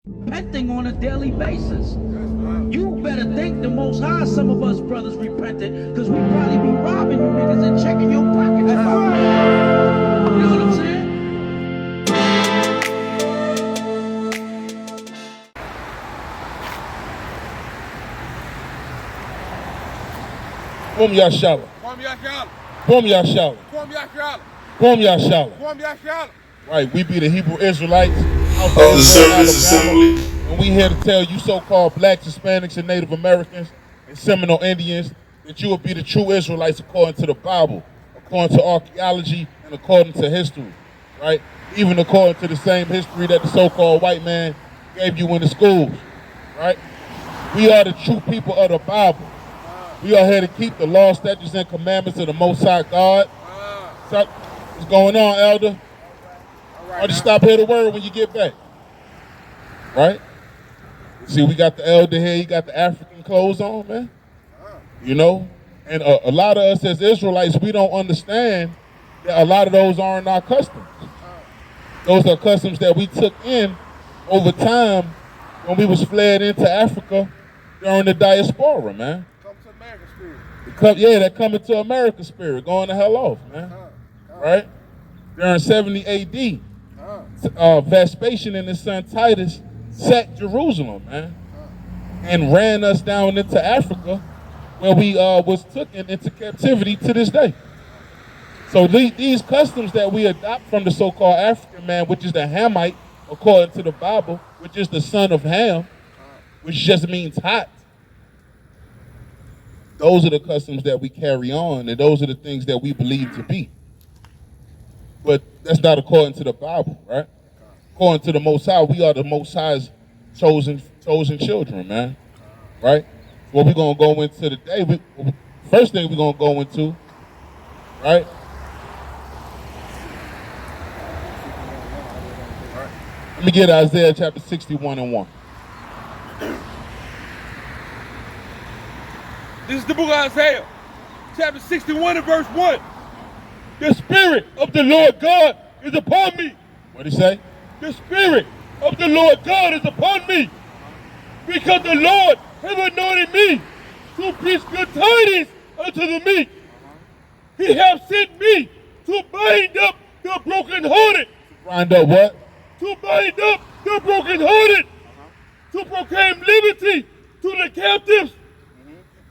repenting on a daily basis. You better thank the Most High some of us brothers repented, because we probably be robbing you niggas and checking your pockets. You know what I'm saying? Boom Yashala. Boom Yashala. Boom Yashala. Boom Yashala. Boom Yashala. Boom Yashala. Right, we be the Hebrew Israelites out Of there the in Service Alabama, Assembly. and we here to tell you so-called blacks, Hispanics, and Native Americans, and Seminole Indians that you will be the true Israelites according to the Bible, according to archaeology, and according to history, right? Even according to the same history that the so-called white man gave you in the schools, right? We are the true people of the Bible. We are here to keep the law, statutes, and commandments of the Most High God. So, what's going on, Elder? Or just stop here to word when you get back. Right? See, we got the elder here, he got the African clothes on, man. You know? And a lot of us as Israelites, we don't understand that a lot of those aren't our customs. Those are customs that we took in over time when we was fled into Africa during the diaspora, man. Come to American spirit. Yeah, that coming to America spirit, going the hell off, man. Right? During 70 AD. Vespasian and his son Titus sacked Jerusalem, man, and ran us down into Africa, where we was taken into captivity to this day. So these customs that we adopt from the so-called African man, which is the Hamite, according to the Bible, which is the son of Ham, which just means hot. Those are the customs that we carry on, and those are the things that we believe to be. But that's not according to the Bible, right? According to the Most High, we are the Most High's chosen children, man. Right? What we're gonna go into today, first thing we're gonna go into, right? Let me get Isaiah chapter 61 and 1. This is the book of Isaiah, chapter 61 and verse 1. The Spirit of the Lord God is upon me. What'd he say? The Spirit of the Lord God is upon me. Because the Lord has anointed me to preach good tidings unto the meek. He hath sent me to bind up the brokenhearted. Bind up what? To bind up the brokenhearted. To proclaim liberty to the captives.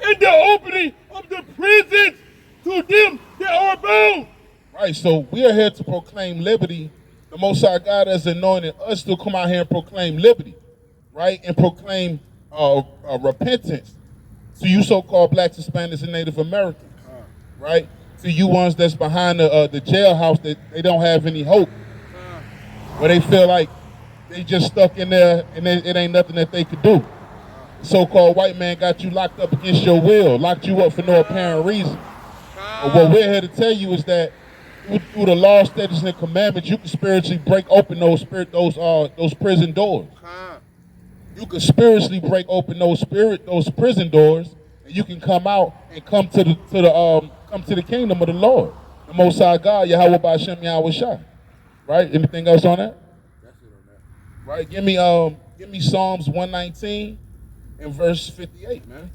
And the opening of the prisons to them that are bound. Right, so we are here to proclaim liberty. The Most High God has anointed us to come out here and proclaim liberty, right? And proclaim repentance to you so-called blacks, Hispanics, and Native Americans, right? To you ones that's behind the jailhouse that they don't have any hope, where they feel like they just stuck in there and it ain't nothing that they could do. The so-called white man got you locked up against your will, locked you up for no apparent reason. But what we're here to tell you is that through the law, statutes, and commandments, you can spiritually break open those prison doors. You can spiritually break open those prison doors, and you can come out and come to the kingdom of the Lord, the Most High God, Yahweh B'Ashem Yahweh Shai. Right? Anything else on that? That's it on that. Right. Give me Psalms 119 and verse 58, man.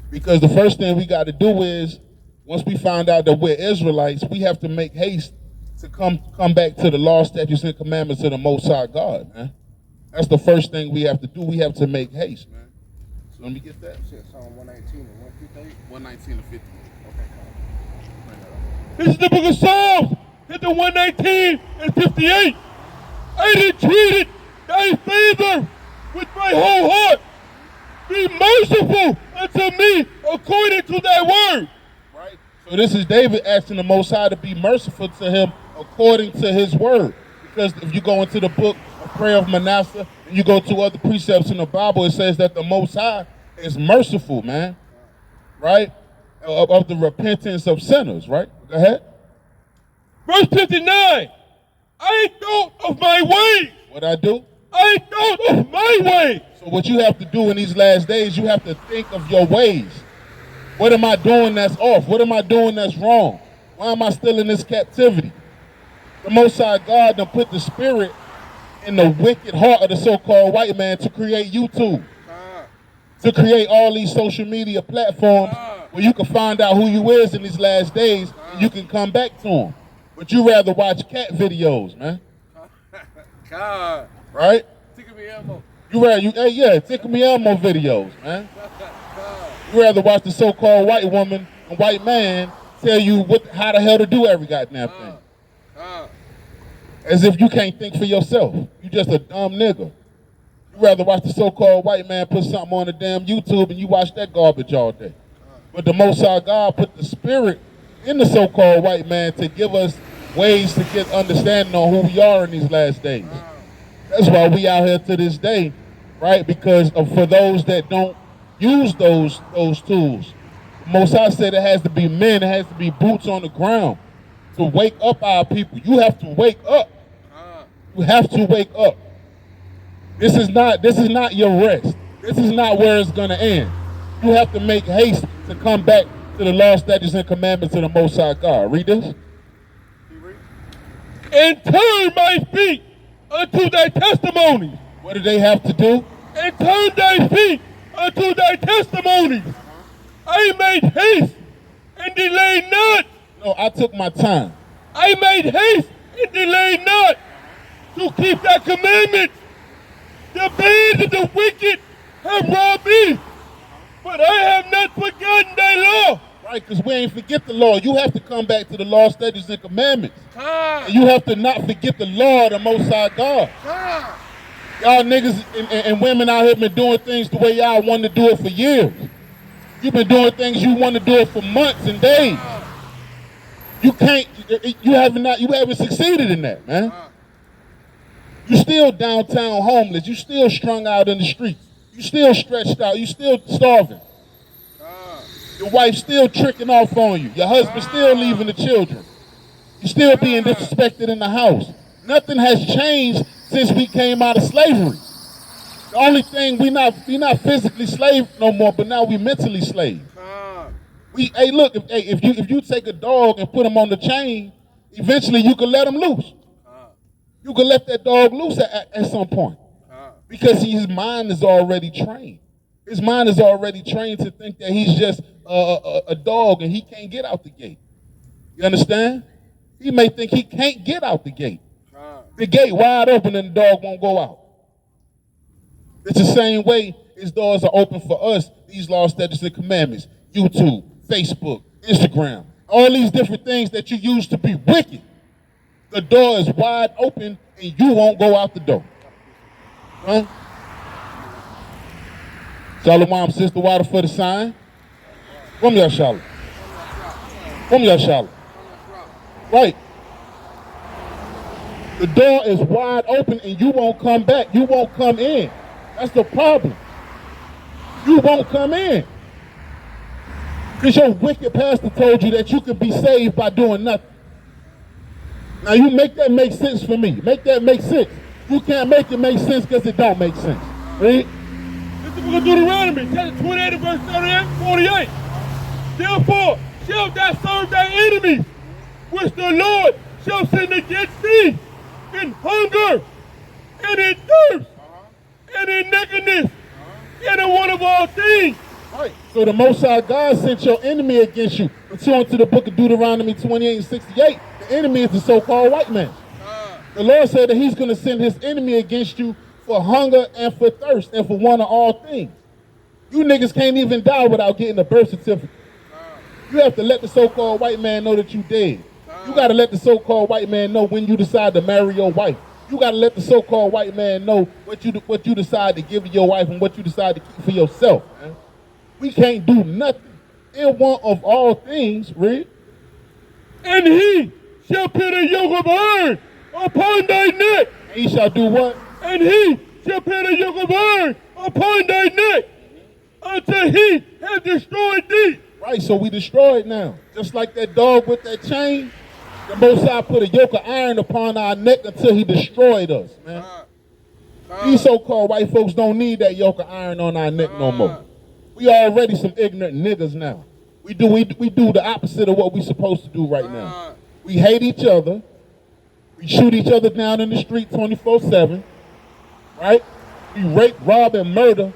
Because the first thing we got to do is, once we find out that we're Israelites, we have to make haste to come back to the law, statutes, and commandments of the Most High God, man. That's the first thing we have to do. We have to make haste, man. So let me get that. Psalm 119 and 158. 119 and 58. Okay, This is the book of Psalms, chapter 119 and 58. I entreated thy favor with my whole heart. Be merciful unto me according to thy word. Right. So this is David asking the Most High to be merciful to him according to his word. Because if you go into the book of Prayer of Manasseh and you go to other precepts in the Bible, it says that the Most High is merciful, man. Right? Of the repentance of sinners, right? Go ahead. Verse 59. I thought of my ways. What I do? I thought of my ways. So what you have to do in these last days, you have to think of your ways. What am I doing that's off? What am I doing that's wrong? Why am I still in this captivity? The Most High God done put the spirit in the wicked heart of the so-called white man to create YouTube, to create all these social media platforms where you can find out who you is in these last days and you can come back to them. But you rather watch cat videos, man. God. Right? Tickle me Elmo. Tickle me Elmo videos, man. You rather watch the so-called white woman and white man tell you how the hell to do every goddamn thing. As if you can't think for yourself. You just a dumb nigga. You rather watch the so-called white man put something on the damn YouTube and you watch that garbage all day. But the Most High God put the spirit in the so-called white man to give us ways to get understanding on who we are in these last days. That's why we out here to this day, right? Because for those that don't use those tools, Most High said it has to be men, it has to be boots on the ground to wake up our people. You have to wake up. You have to wake up. This is not your rest. This is not where it's gonna end. You have to make haste to come back to the law, statutes, and commandments of the Most High God. Read this. And turn my feet unto thy testimonies. What do they have to do? And turn thy feet unto thy testimonies. I made haste and delayed not. No, I took my time. I made haste and delayed not to keep thy commandments. The bands of the wicked have robbed me, but I have not forgotten thy law. Right, because we ain't forget the law. You have to come back to the law, statutes, and commandments. And you have to not forget the law of the Most High God. Y'all niggas and women out here been doing things the way y'all wanted to do it for years. You've been doing things you want to do it for months and days. You can't, you haven't succeeded in that, man. You still downtown homeless. You still strung out in the streets. You still stretched out. You still starving. Your wife's still tricking off on you. Your husband's still leaving the children. You're still being disrespected in the house. Nothing has changed since we came out of slavery. The only thing, we not physically slave no more, but now we mentally slave. Hey, look, if you take a dog and put him on the chain, eventually you can let him loose. You can let that dog loose at some point. Because his mind is already trained. His mind is already trained to think that he's just a dog and he can't get out the gate. You understand? He may think he can't get out the gate. The gate wide open and the dog won't go out. It's the same way his doors are open for us, these laws, statutes, and commandments. YouTube, Facebook, Instagram, all these different things that you use to be wicked. The door is wide open and you won't go out the door. Huh? Shalom, Sister Water for the sign. Come here, Shalom. Come here, Shalom. Right. The door is wide open and you won't come back. You won't come in. That's the problem. You won't come in. Because your wicked pastor told you that you can be saved by doing nothing. Now you make that make sense for me. Make that make sense. You can't make it make sense because it don't make sense. Read. This is the book of Deuteronomy, chapter 28, verse 48. Therefore shalt thou serve thy enemies, which the Lord shall send against thee in hunger, and in thirst, and in nakedness, and in want of all things. Right. So the Most High God sent your enemy against you. Return to the book of Deuteronomy 28 and 68. The enemy is the so-called white man. The Lord said that he's going to send his enemy against you for hunger and for thirst and for want of all things. You niggas can't even die without getting a birth certificate. You have to let the so-called white man know that you dead. You got to let the so-called white man know when you decide to marry your wife. You got to let the so-called white man know what you decide to give to your wife and what you decide to keep for yourself, man. We can't do nothing in want of all things, read. And he shall put a yoke of iron upon thy neck. And he shall do what? And he shall put a yoke of iron upon thy neck until he have destroyed thee. Right, so we destroyed now. Just like that dog with that chain, the Most High put a yoke of iron upon our neck until he destroyed us, man. These so-called white folks don't need that yoke of iron on our neck no more. We already some ignorant niggas now. We do the opposite of what we supposed to do right now. We hate each other. We shoot each other down in the street 24/7. right? We rape, rob, and murder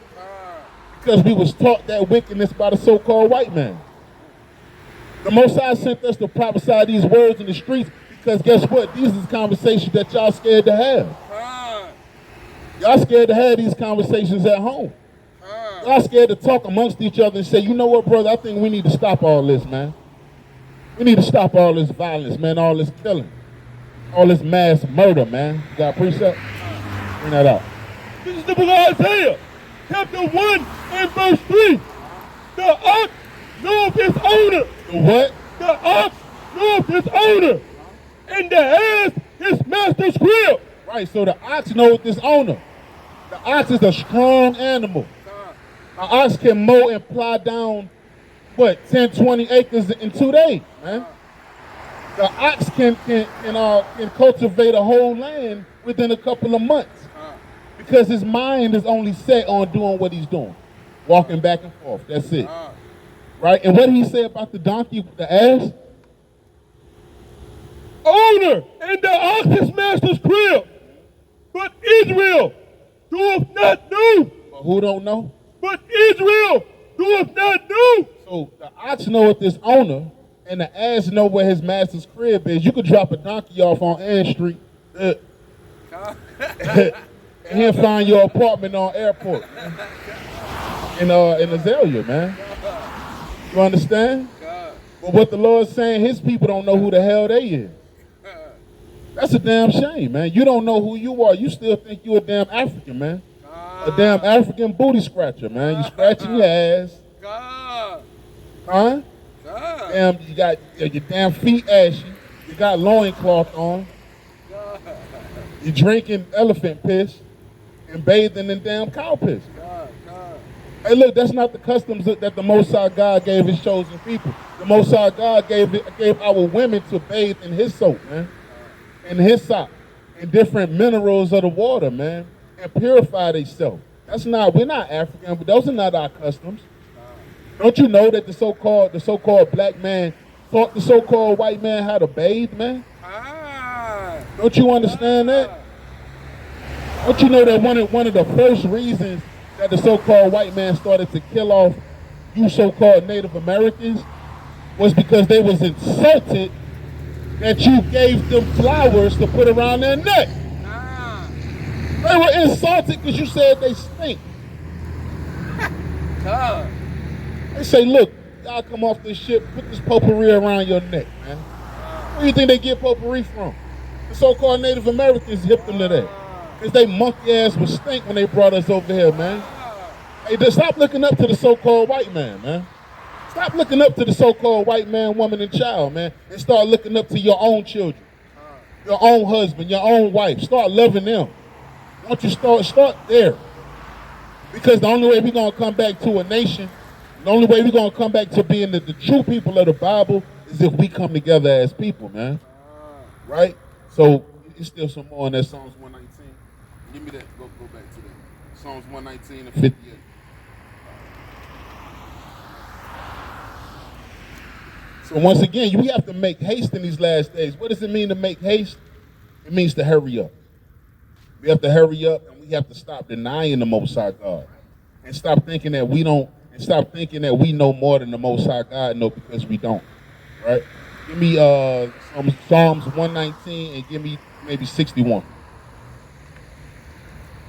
because we was taught that wickedness by the so-called white man. The Most High sent us to prophesy these words in the streets because guess what? These is conversations that y'all scared to have. Y'all scared to have these conversations at home. Y'all scared to talk amongst each other and say, you know what, brother, I think we need to stop all this, man. We need to stop all this violence, man, all this killing, all this mass murder, man. You got a precept? Bring that out. This is the book of Isaiah, chapter 1 and verse 3. The ox knoweth his owner. The what? The ox knoweth his owner, and the ass his master's crib. Right, so the ox knows its owner. The ox is a strong animal. An ox can mow and plow down, what, 10, 20 acres in 2 days, man. The ox can cultivate a whole land within a couple of months because his mind is only set on doing what he's doing, walking back and forth. That's it. Right? And what did he say about the donkey, the ass? Owner, and the ox his master's crib. But Israel doeth not know. But who don't know? But Israel doeth not know. So the ox knoweth his owner, and the ass know where his master's crib is. You could drop a donkey off on Ann Street, and he'll find your apartment on Airport in Azalea, man. You understand? But what the Lord's saying, his people don't know who the hell they is. That's a damn shame, man. You don't know who you are. You still think you a damn African, man. A damn African booty scratcher, man. You scratching your ass. Huh? Damn, you got your damn feet ashy. You got loincloth on. You drinking elephant piss and bathing in damn cow piss. Hey, look, that's not the customs that the Most High God gave his chosen people. The Most High God gave our women to bathe in his soap, man. In his sock. And different minerals of the water, man. And purify themselves. We're not African, but those are not our customs. Don't you know that the so-called black man taught the so-called white man how to bathe, man? Don't you understand that? Don't you know that one of the first reasons that the so-called white man started to kill off you so-called Native Americans was because they was insulted that you gave them flowers to put around their neck. They were insulted because you said they stink. They say, look, y'all come off this ship, put this potpourri around your neck, man. Where do you think they get potpourri from? The so-called Native Americans hipped them to that. Because they monkey ass was stink when they brought us over here, man. Hey, just stop looking up to the so-called white man, man. Stop looking up to the so-called white man, woman, and child, man, and start looking up to your own children, your own husband, your own wife. Start loving them. Why don't you start there? Because the only way we're going to come back to a nation, the only way we're going to come back to being the true people of the Bible is if we come together as people, man. Right? So, there's still some more in that Psalms 119. Give me that. Go back to that. Psalms 119 and 58. So once again, we have to make haste in these last days. What does it mean to make haste? It means to hurry up. We have to hurry up, and we have to stop denying the Most High God, and stop thinking that we don't, and stop thinking that we know more than the Most High God know, because we don't. Right? Give me Psalms 119 and give me maybe 61.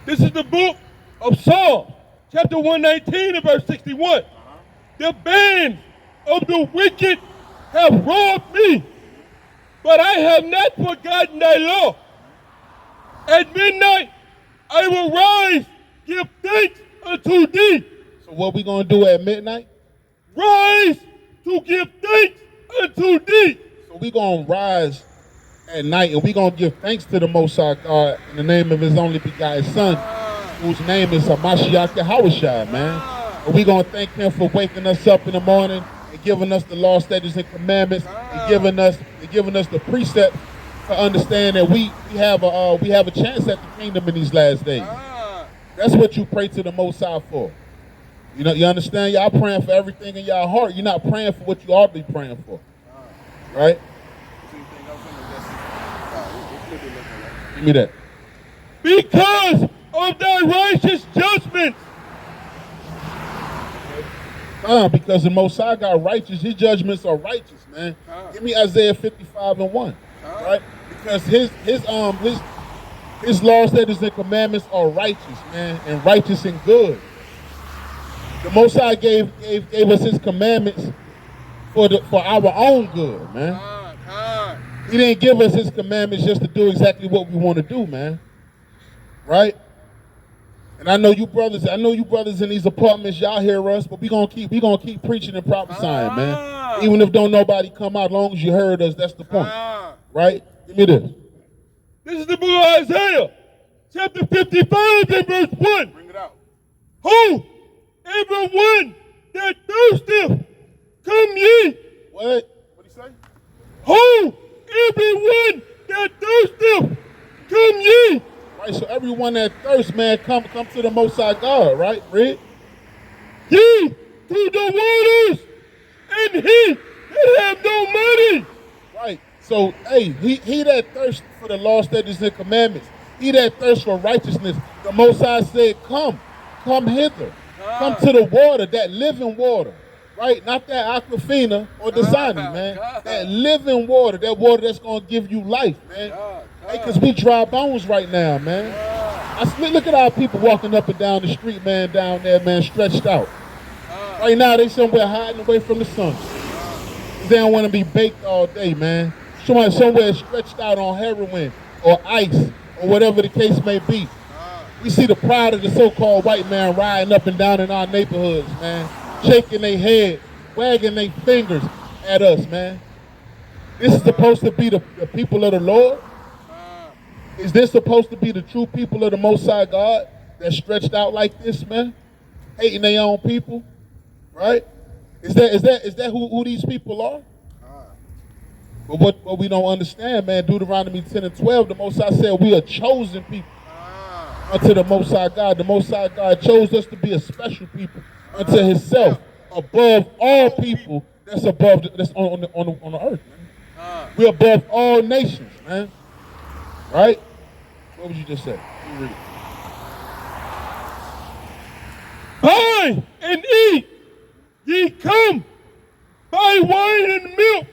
This is the book of Psalms, chapter 119 and verse 61. The band of the wicked have robbed me, but I have not forgotten thy law. At midnight I will rise, give thanks unto thee. So what we gonna do at midnight? Rise to give thanks unto thee. So we gonna rise at night and we gonna give thanks to the Most High God in the name of his only begotten Son, whose name is Hamashiach Yahushua, man. And we gonna thank him for waking us up in the morning and giving us the law, statutes, and commandments, and giving us the precept to understand that we have a chance at the kingdom in these last days. That's what you pray to the Most High for. You know, you understand? Y'all praying for everything in y'all heart. You're not praying for what you ought to be praying for. Right? Give me that. Because of thy righteous judgments. Because the Most High God righteous, his judgments are righteous, man. Give me Isaiah 55:1, right? Because his laws, statutes, and commandments are righteous, man, and righteous and good. The Most High gave us his commandments for our own good, man. He didn't give us his commandments just to do exactly what we want to do, man. Right? And I know you brothers in these apartments, y'all hear us, but we gonna keep preaching and prophesying, man. Even if don't nobody come out, as long as you heard us, that's the point. Right? Give me this. This is the book of Isaiah, chapter 55 and verse 1. Bring it out. Who? Everyone that thirsteth, come ye. What? What'd he say? Who? Everyone that thirsteth, come ye. Right, so everyone that thirsts, man, come to the Most High God, right? Read. Ye to the waters, and he that have no money. Right. So, hey, he that thirsts for the law, statutes, and commandments, he that thirsts for righteousness, the Most High said, come hither. Come to the water, that living water, right? Not that Aquafina or Dasani, man. That living water, that water that's going to give you life, man. Hey, because we dry bones right now, man. Look at our people walking up and down the street, man, down there, man, stretched out. Right now, they somewhere hiding away from the sun. They don't want to be baked all day, man. Somewhere stretched out on heroin or ice or whatever the case may be. We see the pride of the so-called white man riding up and down in our neighborhoods, man, shaking their head, wagging their fingers at us, man. This is supposed to be the people of the Lord? Is this supposed to be the true people of the Most High God that's stretched out like this, man? Hating their own people, right? Is that who these people are? But what we don't understand, man, Deuteronomy 10 and 12, the Most High said we are chosen people unto the Most High God. The Most High God chose us to be a special people unto himself, above all people that's on the earth, man. We're above all nations, man. Right? What would you just say? You read it. Buy and eat, ye come, buy wine and milk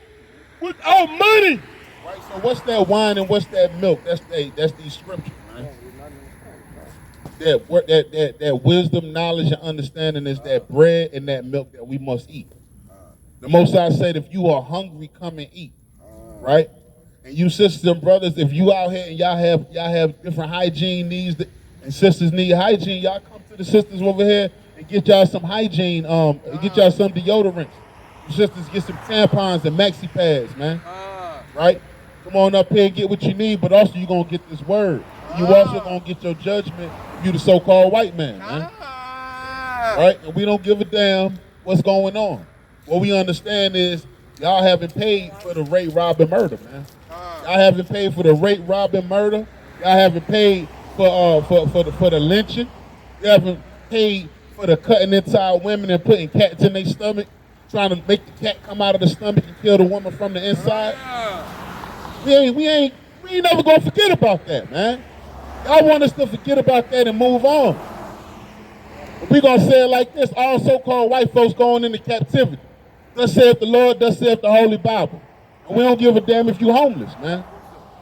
without money. Right, so what's that wine and what's that milk? That's these scriptures, man. That wisdom, knowledge, and understanding is that bread and that milk that we must eat. The Most High said, if you are hungry, come and eat. Right? And you sisters and brothers, if you out here and y'all have different hygiene needs, and sisters need hygiene, y'all come to the sisters over here and get y'all some hygiene, get y'all some deodorants. You sisters get some tampons and maxi pads, man. Right? Come on up here and get what you need, but also you're going to get this word. You also going to get your judgment if you the so-called white man, man. Right? And we don't give a damn what's going on. What we understand is y'all haven't paid for the rape, rob, and murder, man. Y'all haven't paid for the rape, rob, and murder. Y'all haven't paid for the lynching. You haven't paid for the cutting inside women and putting cats in their stomach, trying to make the cat come out of the stomach and kill the woman from the inside. We ain't never gonna forget about that, man. Y'all want us to forget about that and move on. But we gonna say it like this: all so-called white folks going into captivity. Thus saith the Lord, thus saith the Holy Bible. And we don't give a damn if you homeless, man.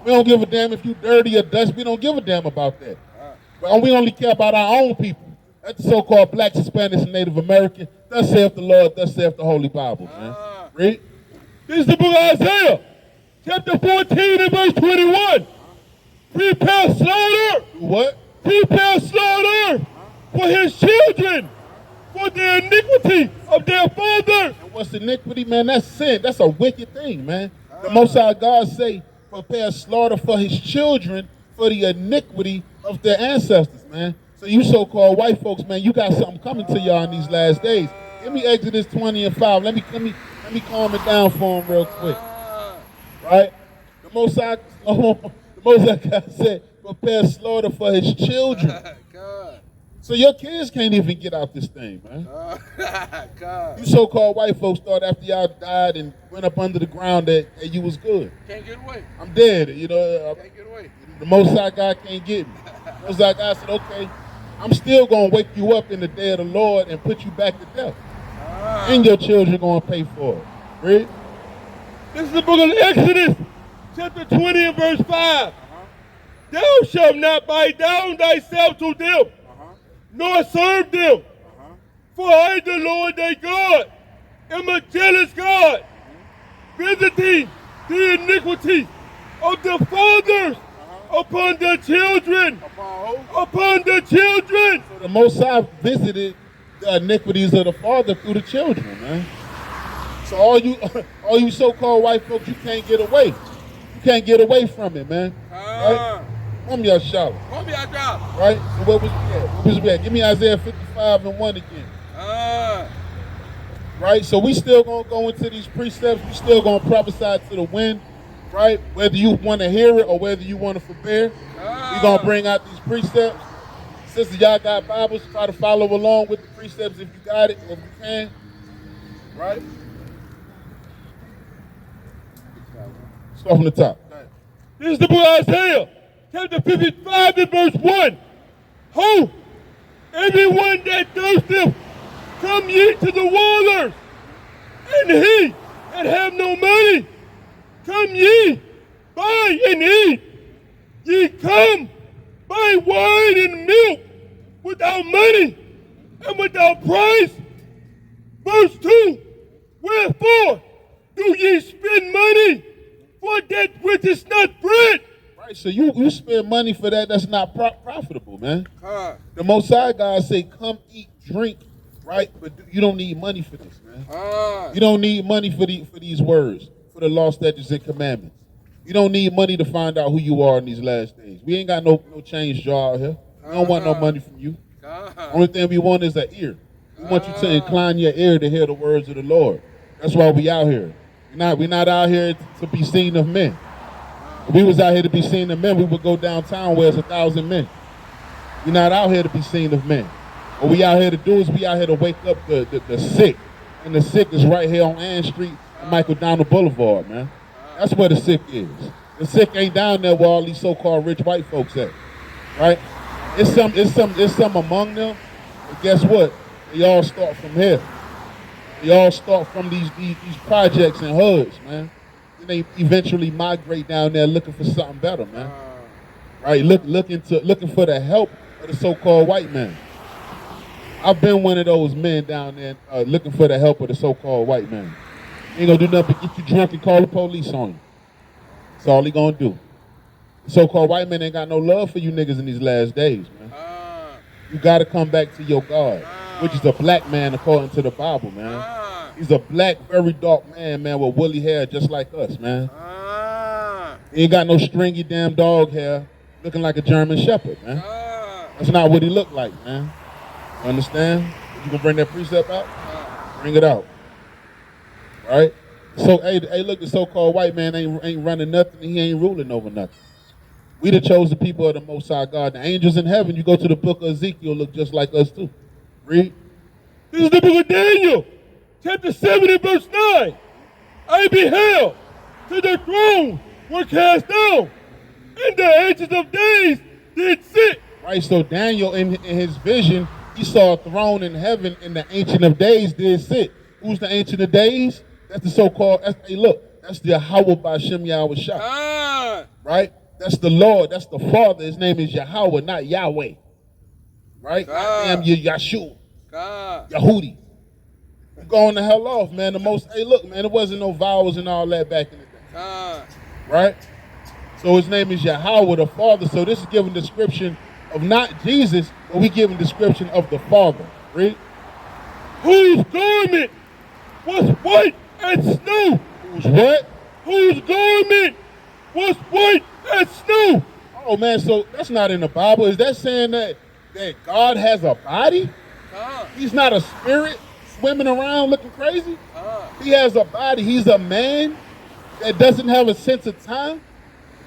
We don't give a damn if you dirty or dust. We don't give a damn about that. But we only care about our own people. That's the so-called blacks, Hispanics, and Native American. Thus saith the Lord, thus saith the Holy Bible, man. Read. This is the book of Isaiah, chapter 14 and verse 21. Prepare slaughter. What? Prepare slaughter for his children, for the iniquity of their father. And what's iniquity, man? That's sin. That's a wicked thing, man. The Most High God say, prepare slaughter for his children for the iniquity of their ancestors, man. So you so-called white folks, man, you got something coming to y'all in these last days. Give me Exodus 20 and 5. Let me calm it down for them real quick. Right? The Most High God said, prepare slaughter for his children. So your kids can't even get out this thing, man. You so-called white folks thought after y'all died and went up under the ground that you was good. Can't get away. I'm dead, you know. Can't get away. The Most High God can't get me. Most High God said, okay, I'm still going to wake you up in the day of the Lord and put you back to death. And your children going to pay for it. Read. This is the book of Exodus, chapter 20 and verse 5. Thou shalt not bow down thyself to them, nor serve them. For I, the Lord thy God, am a jealous God, visiting the iniquity of the fathers upon the children. Upon the children. So the Most High visited the iniquities of the father through the children, man. So all you so-called white folks, you can't get away. You can't get away from it, man. Right? Come y'all shout. Come here, drop. Right? So what was we at? What was we at? Give me Isaiah 55 and 1 again. Right? So we still gonna go into these precepts. We still gonna prophesy to the wind. Right? Whether you want to hear it or whether you want to forbear. We gonna bring out these precepts. Sisters, y'all got Bibles. Try to follow along with the precepts if you got it, if you can. Right? Start from the top. This is the book of Isaiah, chapter 55 and verse 1. Ho! Everyone that thirsteth, come ye to the waters, and he that have no money, come ye, buy and eat. Ye come, buy wine and milk without money and without price. Verse 2, wherefore do ye spend money for that which is not bread? Right, so you spend money for that's not profitable, man. The Most High God say, come eat, drink, right? But you don't need money for this, man. You don't need money for these words, for the law, statutes, and commandments. You don't need money to find out who you are in these last days. We ain't got no change jar out here. We don't want no money from you. Only thing we want is an ear. We want you to incline your ear to hear the words of the Lord. That's why we out here. We're not out here to be seen of men. If we was out here to be seen of men, we would go downtown where there's 1,000 men. We're not out here to be seen of men. What we out here to do is we out here to wake up the sick. And the sick is right here on Ann Street and Michael Donald Boulevard, man. That's where the sick is. The sick ain't down there where all these so-called rich white folks at, right? It's some among them, but guess what? They all start from here. They all start from these projects and hoods, man. And they eventually migrate down there looking for something better, man. Right? Looking for the help of the so-called white man. I've been one of those men down there looking for the help of the so-called white man. He ain't gonna do nothing but get you drunk and call the police on you. That's all he gonna do. The so-called white man ain't got no love for you niggas in these last days, man. You gotta come back to your God, which is a black man according to the Bible, man. He's a black, very dark man, with woolly hair just like us, man. He ain't got no stringy damn dog hair looking like a German Shepherd, man. That's not what he looked like, man. You understand? You gonna bring that precept out? Bring it out. Right? So, hey, look, the so-called white man ain't running nothing. He ain't ruling over nothing. We the chosen people of the Most High God. The angels in heaven, you go to the book of Ezekiel, look just like us too. Read. This is the book of Daniel, chapter 7 and verse 9. I beheld till the throne were cast down, and the ancients of days did sit. Right, so Daniel, in his vision, he saw a throne in heaven, and the Ancient of Days did sit. Who's the Ancient of Days? That's the so-called, hey, look, that's the Yahweh Ba'Shem Yahweh Shah. Right? That's the Lord. That's the Father. His name is Yahweh, not Yahweh. Right? Goddamn, you Yahshua. Yahudi. You're going the hell off, man. Hey, look, man, there wasn't no vowels and all that back in the day. Right? So his name is Yahweh, the Father. So this is giving description of not Jesus, but we giving description of the Father. Read. Whose garment was white as snow. Whose what? Whose garment was white as snow. Oh, man, so that's not in the Bible. Is that saying that God has a body? He's not a spirit swimming around looking crazy? He has a body. He's a man that doesn't have a sense of time,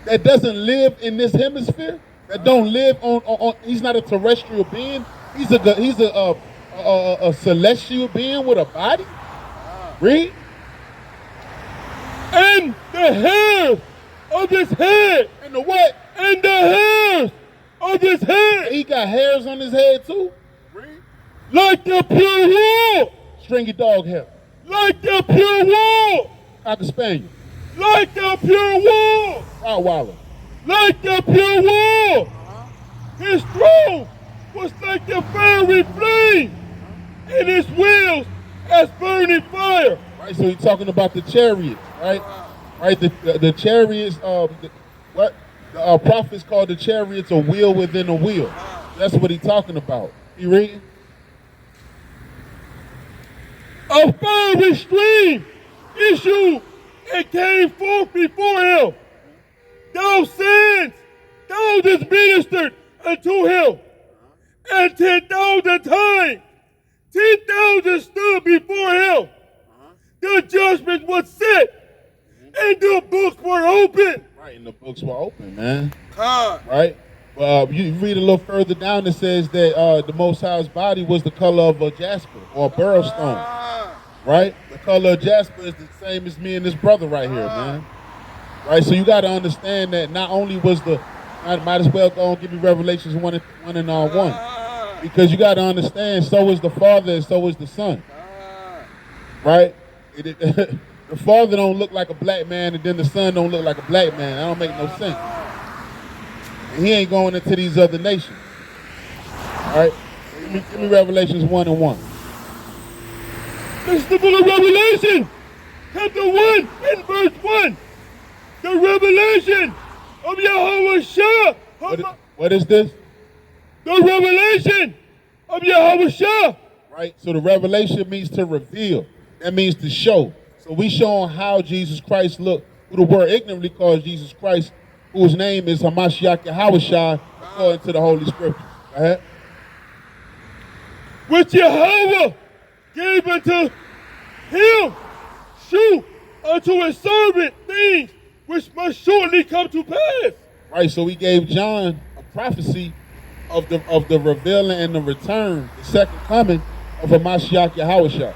that doesn't live in this hemisphere, that don't live on he's not a terrestrial being. He's a celestial being with a body. Read. And the hairs of his head. And the what? And the hairs of his head. He got hairs on his head too. Like the pure wool. Stringy dog hair. Like the pure wool. Cocker spaniel. Like the pure wool. Rottweiler. Like the pure wool. His throne was like the fiery flame, and his wheels as burning fire. Right, so he's talking about the chariots, right? Right, the chariots. The prophets called the chariots a wheel within a wheel. That's what he's talking about. You reading? A fiery stream issued and came forth before him. Those sins, thousands ministered unto him, and 10,000 times, 10,000 stood before him. The judgment was set, and the books were open. Right, and the books were open, man. Right? You read a little further down, it says that the Most High's body was the color of a jasper or a beryl stone. Right? The color of jasper is the same as me and this brother right here, man. Right? So you got to understand that not only was I might as well go and give me Revelations 1 and 1. Because you got to understand, so is the Father and so is the Son. Right? The Father don't look like a black man and then the Son don't look like a black man. That don't make no sense. And he ain't going into these other nations. All right? Give me Revelations 1 and 1. This is the book of Revelation, chapter 1 and verse 1. The revelation of Yahweh Shah. What is this? The revelation of Yahweh Shah. Right? So the revelation means to reveal. That means to show. So we showing how Jesus Christ looked, who the word ignorantly calls Jesus Christ, whose name is Hamashiach Yahushua, according to the Holy Scriptures. Go ahead. Which Yahweh gave unto him, shew unto his servant things which must shortly come to pass. Right, so he gave John a prophecy of the revealing and the return, the second coming of Hamashiach Yahushua.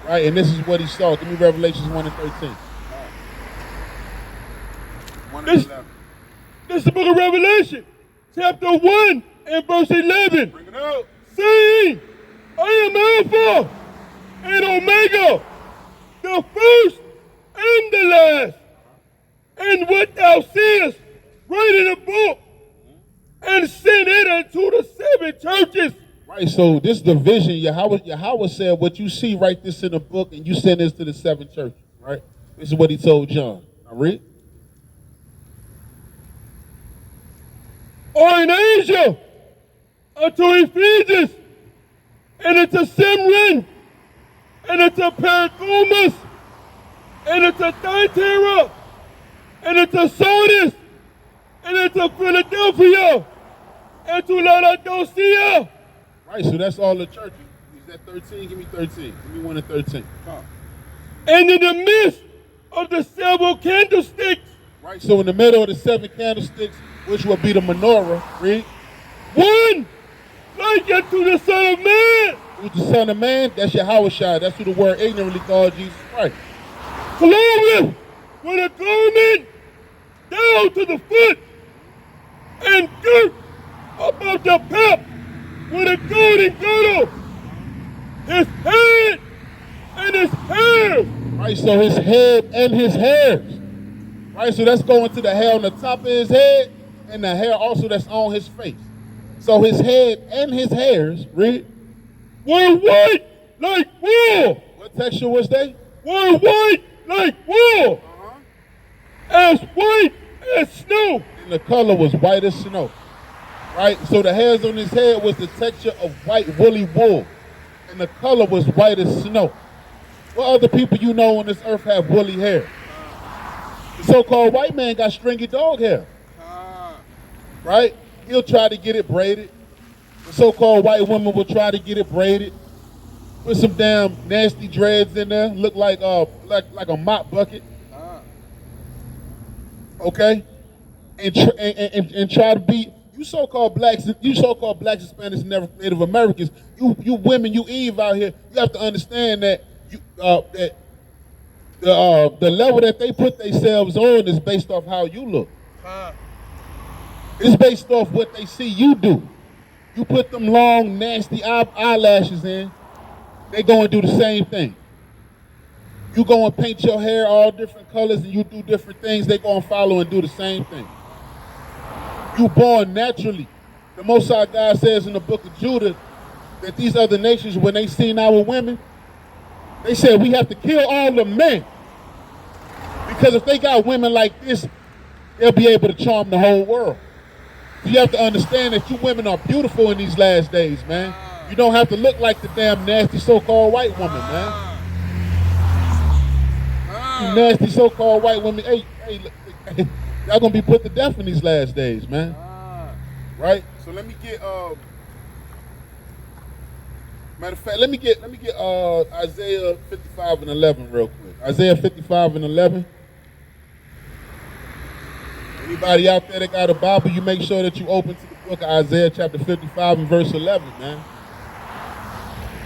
Right, and this is what he saw. Give me Revelations 1 and 13. This is the book of Revelation, chapter 1 and verse 11. Bring it out. Saying, I am Alpha and Omega, the first and the last. And what thou seest, write in a book and send it unto the 7 churches. Right, so this is the vision. Yahweh said, what you see, write this in a book and you send this to the 7 churches. Right? This is what he told John. Now read. Or in Asia, unto Ephesians, and unto Simran, and unto Pergamos, and unto Thyatira, and unto Sardis, and unto Philadelphia, and to Laodicea. Right, so that's all the churches. Is that 13? Give me 13. Give me 1 and 13. And in the midst of the 7 candlesticks, Right, so in the middle of the 7 candlesticks, which will be the menorah, read. one like unto the Son of Man, Who's the Son of Man? That's Yahushua. That's who the word ignorantly called Jesus Christ. clothed with a garment down to the foot, and girt about the pap with a golden girdle. His head and his hair. Right, so his head and his hairs. Right, so that's going to the hair on the top of his head and the hair also that's on his face. So his head and his hairs, read. Were white like wool. What texture was they? Were white like wool. As white as snow. And the color was white as snow. Right, so the hairs on his head was the texture of white woolly wool. And the color was white as snow. What other people you know on this earth have woolly hair? The so-called white man got stringy dog hair. Right? He'll try to get it braided. The so-called white woman will try to get it braided. Put some damn nasty dreads in there. Look like a mop bucket. Okay? And try to be you so-called blacks and Hispanics and Native Americans, you women, you Eve out here, you have to understand that the level that they put themselves on is based off how you look. It's based off what they see you do. You put them long, nasty eyelashes in, they go and do the same thing. You go and paint your hair all different colors and you do different things, they go and follow and do the same thing. You born naturally. The Most High God says in the book of Judah that these other nations, when they seen our women, they said we have to kill all the men. Because if they got women like this, they'll be able to charm the whole world. So you have to understand that you women are beautiful in these last days, man. You don't have to look like the damn nasty so-called white woman, man. You nasty so-called white women. Hey, look, y'all gonna be put to death in these last days, man. Right? So let me get matter of fact, let me get Isaiah 55 and 11 real quick. Isaiah 55 and 11. Anybody out there that got a Bible, you make sure that you open to the book of Isaiah chapter 55 and verse 11, man.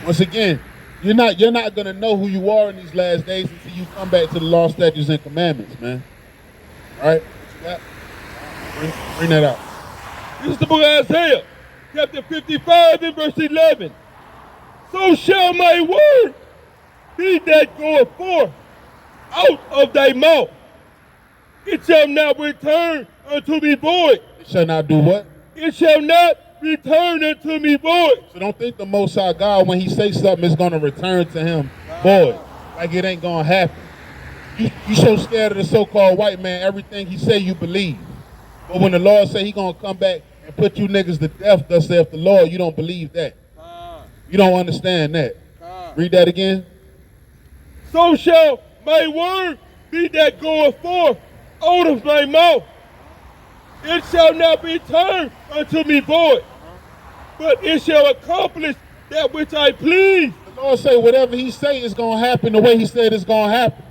Once again, you're not gonna know who you are in these last days until you come back to the law, statutes, and commandments, man. All right? What you got? Bring that out. This is the book of Isaiah, chapter 55 and verse 11. So shall my word be that goeth forth out of thy mouth. It shall not return unto me void. It shall not do what? It shall not return unto me void. So don't think the Most High God, when he say something, is going to return to him void. Like it ain't going to happen. You so scared of the so-called white man, everything he say you believe. But when the Lord say he going to come back and put you niggas to death, thus saith the Lord, you don't believe that. You don't understand that. Read that again. So shall my word be that goeth forth out of my mouth. It shall not return unto me void, but it shall accomplish that which I please. The Lord say whatever he say is going to happen the way he said it's going to happen.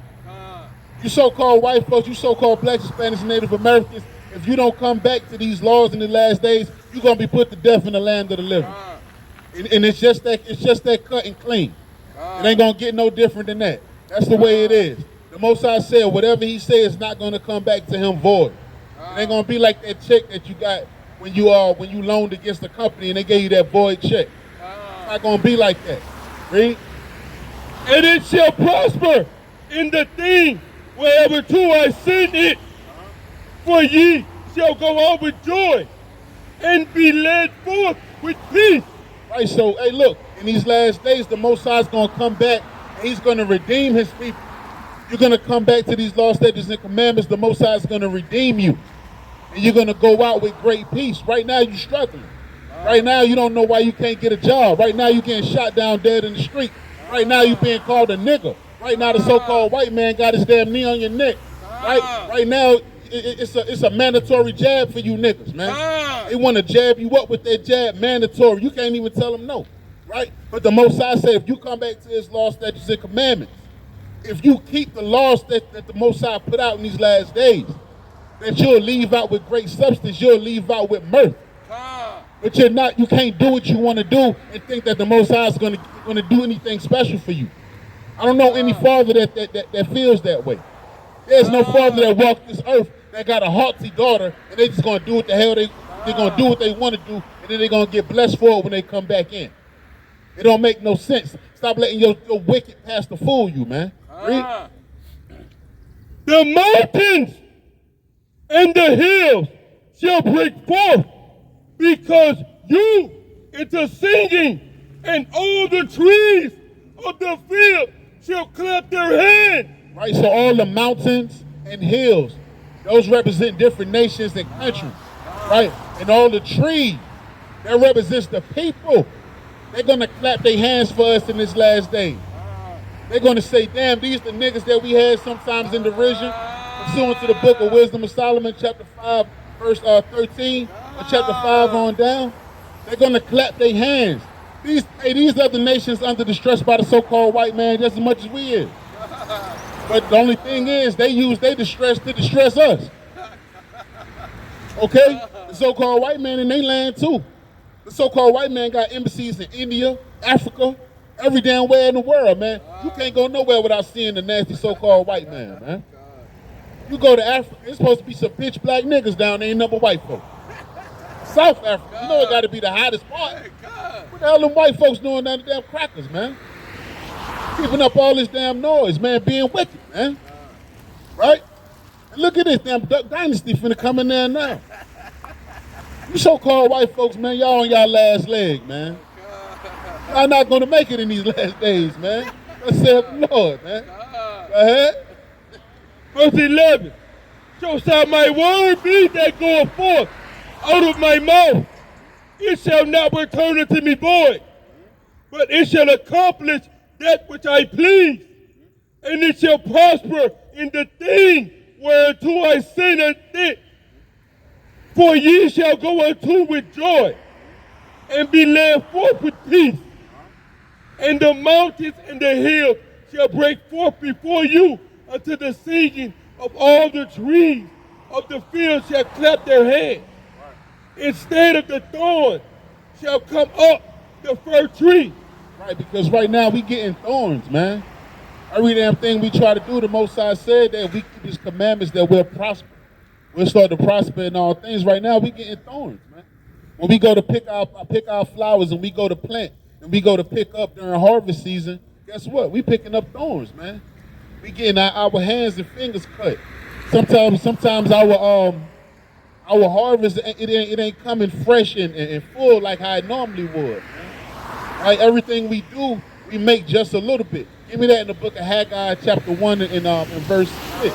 You so-called white folks, you so-called blacks, Hispanics, and Native Americans, if you don't come back to these laws in the last days, you're going to be put to death in the land of the living. And it's just that cut and clean. It ain't going to get no different than that. That's the way it is. The Most High said whatever he says is not going to come back to him void. It ain't going to be like that check that you got when you loaned against the company and they gave you that void check. It's not going to be like that. Read. And it shall prosper in the thing wherever to I send it. For ye shall go out with joy and be led forth with peace. Right, so, hey, look, in these last days, the Most High is going to come back and he's going to redeem his people. You're going to come back to these law, statutes, and commandments. The Most High is going to redeem you. And you're going to go out with great peace. Right now, you're struggling. Right now, you don't know why you can't get a job. Right now, you're getting shot down dead in the street. Right now, you're being called a nigger. Right now, the so-called white man got his damn knee on your neck. Right now, it's a mandatory jab for you niggas, man. They want to jab you up with that jab, mandatory. You can't even tell them no, right? But the Most High said, if you come back to his law, statutes, and commandments, if you keep the laws that the Most High put out in these last days, that you'll leave out with great substance, you'll leave out with mirth. But you can't do what you want to do and think that the Most High is going to do anything special for you. I don't know any father that feels that way. There's no father that walked this earth that got a haughty daughter and they just going to do what the hell they're going to do what they want to do, and then they're going to get blessed for it when they come back in. It don't make no sense. Stop letting your wicked pastor fool you, man. Read. The mountains and the hills shall break forth because you into singing, and all the trees of the field shall clap their hands. Right, so all the mountains and hills, those represent different nations and countries, right? And all the trees, that represents the people. They're going to clap their hands for us in this last day. They're going to say, damn, these the niggas that we had sometimes in derision, pursuant to the book of Wisdom of Solomon, chapter 5, verse 13, or chapter 5 on down. They're going to clap their hands. These other nations under distress by the so-called white man just as much as we is. But the only thing is, they use their distress to distress us. Okay? The so-called white man in their land too. The so-called white man got embassies in India, Africa, every damn where in the world, man. You can't go nowhere without seeing the nasty so-called white man, man. You go to Africa, there's supposed to be some pitch black niggas down there, ain't number white folk. South Africa. You know it got to be the hottest part. Hey, God. What the hell them white folks doing down the damn crackers, man? Keeping up all this damn noise, man, being wicked, man. Right? And look at this, damn Duck Dynasty finna come in there now. You so-called white folks, man, y'all on y'all last leg, man. Y'all not gonna make it in these last days, man. Let's say the Lord, man. Go ahead. Verse 11. So shall my word be that goeth forth out of my mouth. It shall not return unto me void, but it shall accomplish that which I please, and it shall prosper in the thing whereunto I send it. For ye shall go unto with joy, and be led forth with peace. And the mountains and the hills shall break forth before you unto the singing of all the trees of the field shall clap their hands. Instead of the thorn shall come up the fir tree. Right, because right now we getting thorns, man. Every damn thing we try to do, the Most High said that if we keep His commandments that we'll prosper. We'll start to prosper in all things. Right now we getting thorns, man. When we go to pick our flowers and we go to plant and we go to pick up during harvest season, guess what? We picking up thorns, man. We getting our hands and fingers cut. Sometimes our harvest it ain't coming fresh and full like how it normally would. Man. Right, everything we do, we make just a little bit. Give me that in the book of Haggai, chapter 1 and verse 6.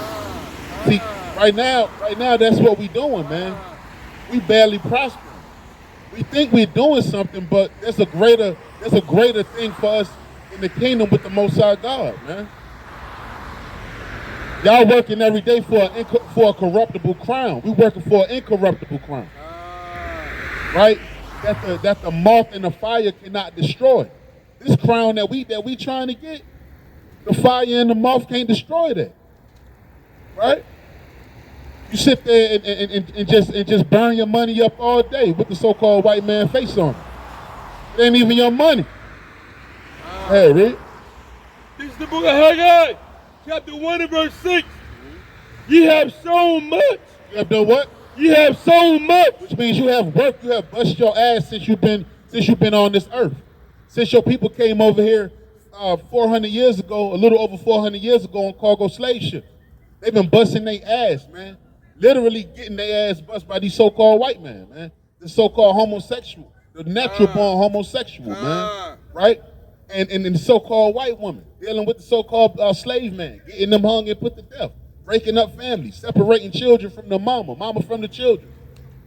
See, right now, that's what we doing, man. We barely prospering. We think we're doing something, but there's a greater thing for us in the kingdom with the Most High God, man. Y'all working every day for a corruptible crown. We working for an incorruptible crown, right? That the moth and the fire cannot destroy. This crown that we trying to get, the fire and the moth can't destroy that, right? You sit there and just burn your money up all day with the so-called white man face on it. It ain't even your money. Hey, read. This is the book of Haggai, chapter 1 and verse 6. Ye have sown much. You have done what? Ye have sown much. Which means you have worked, you have busted your ass since you've been on this earth. Since your people came over here 400 years ago, a little over 400 years ago on cargo slave ships. They've been busting their ass, man. Literally getting their ass bust by these so-called white men, man. The so-called homosexual, the natural born homosexual, man. Right? And the so-called white woman dealing with the so-called slave man, getting them hung and put to death, breaking up families, separating children from the mama from the children,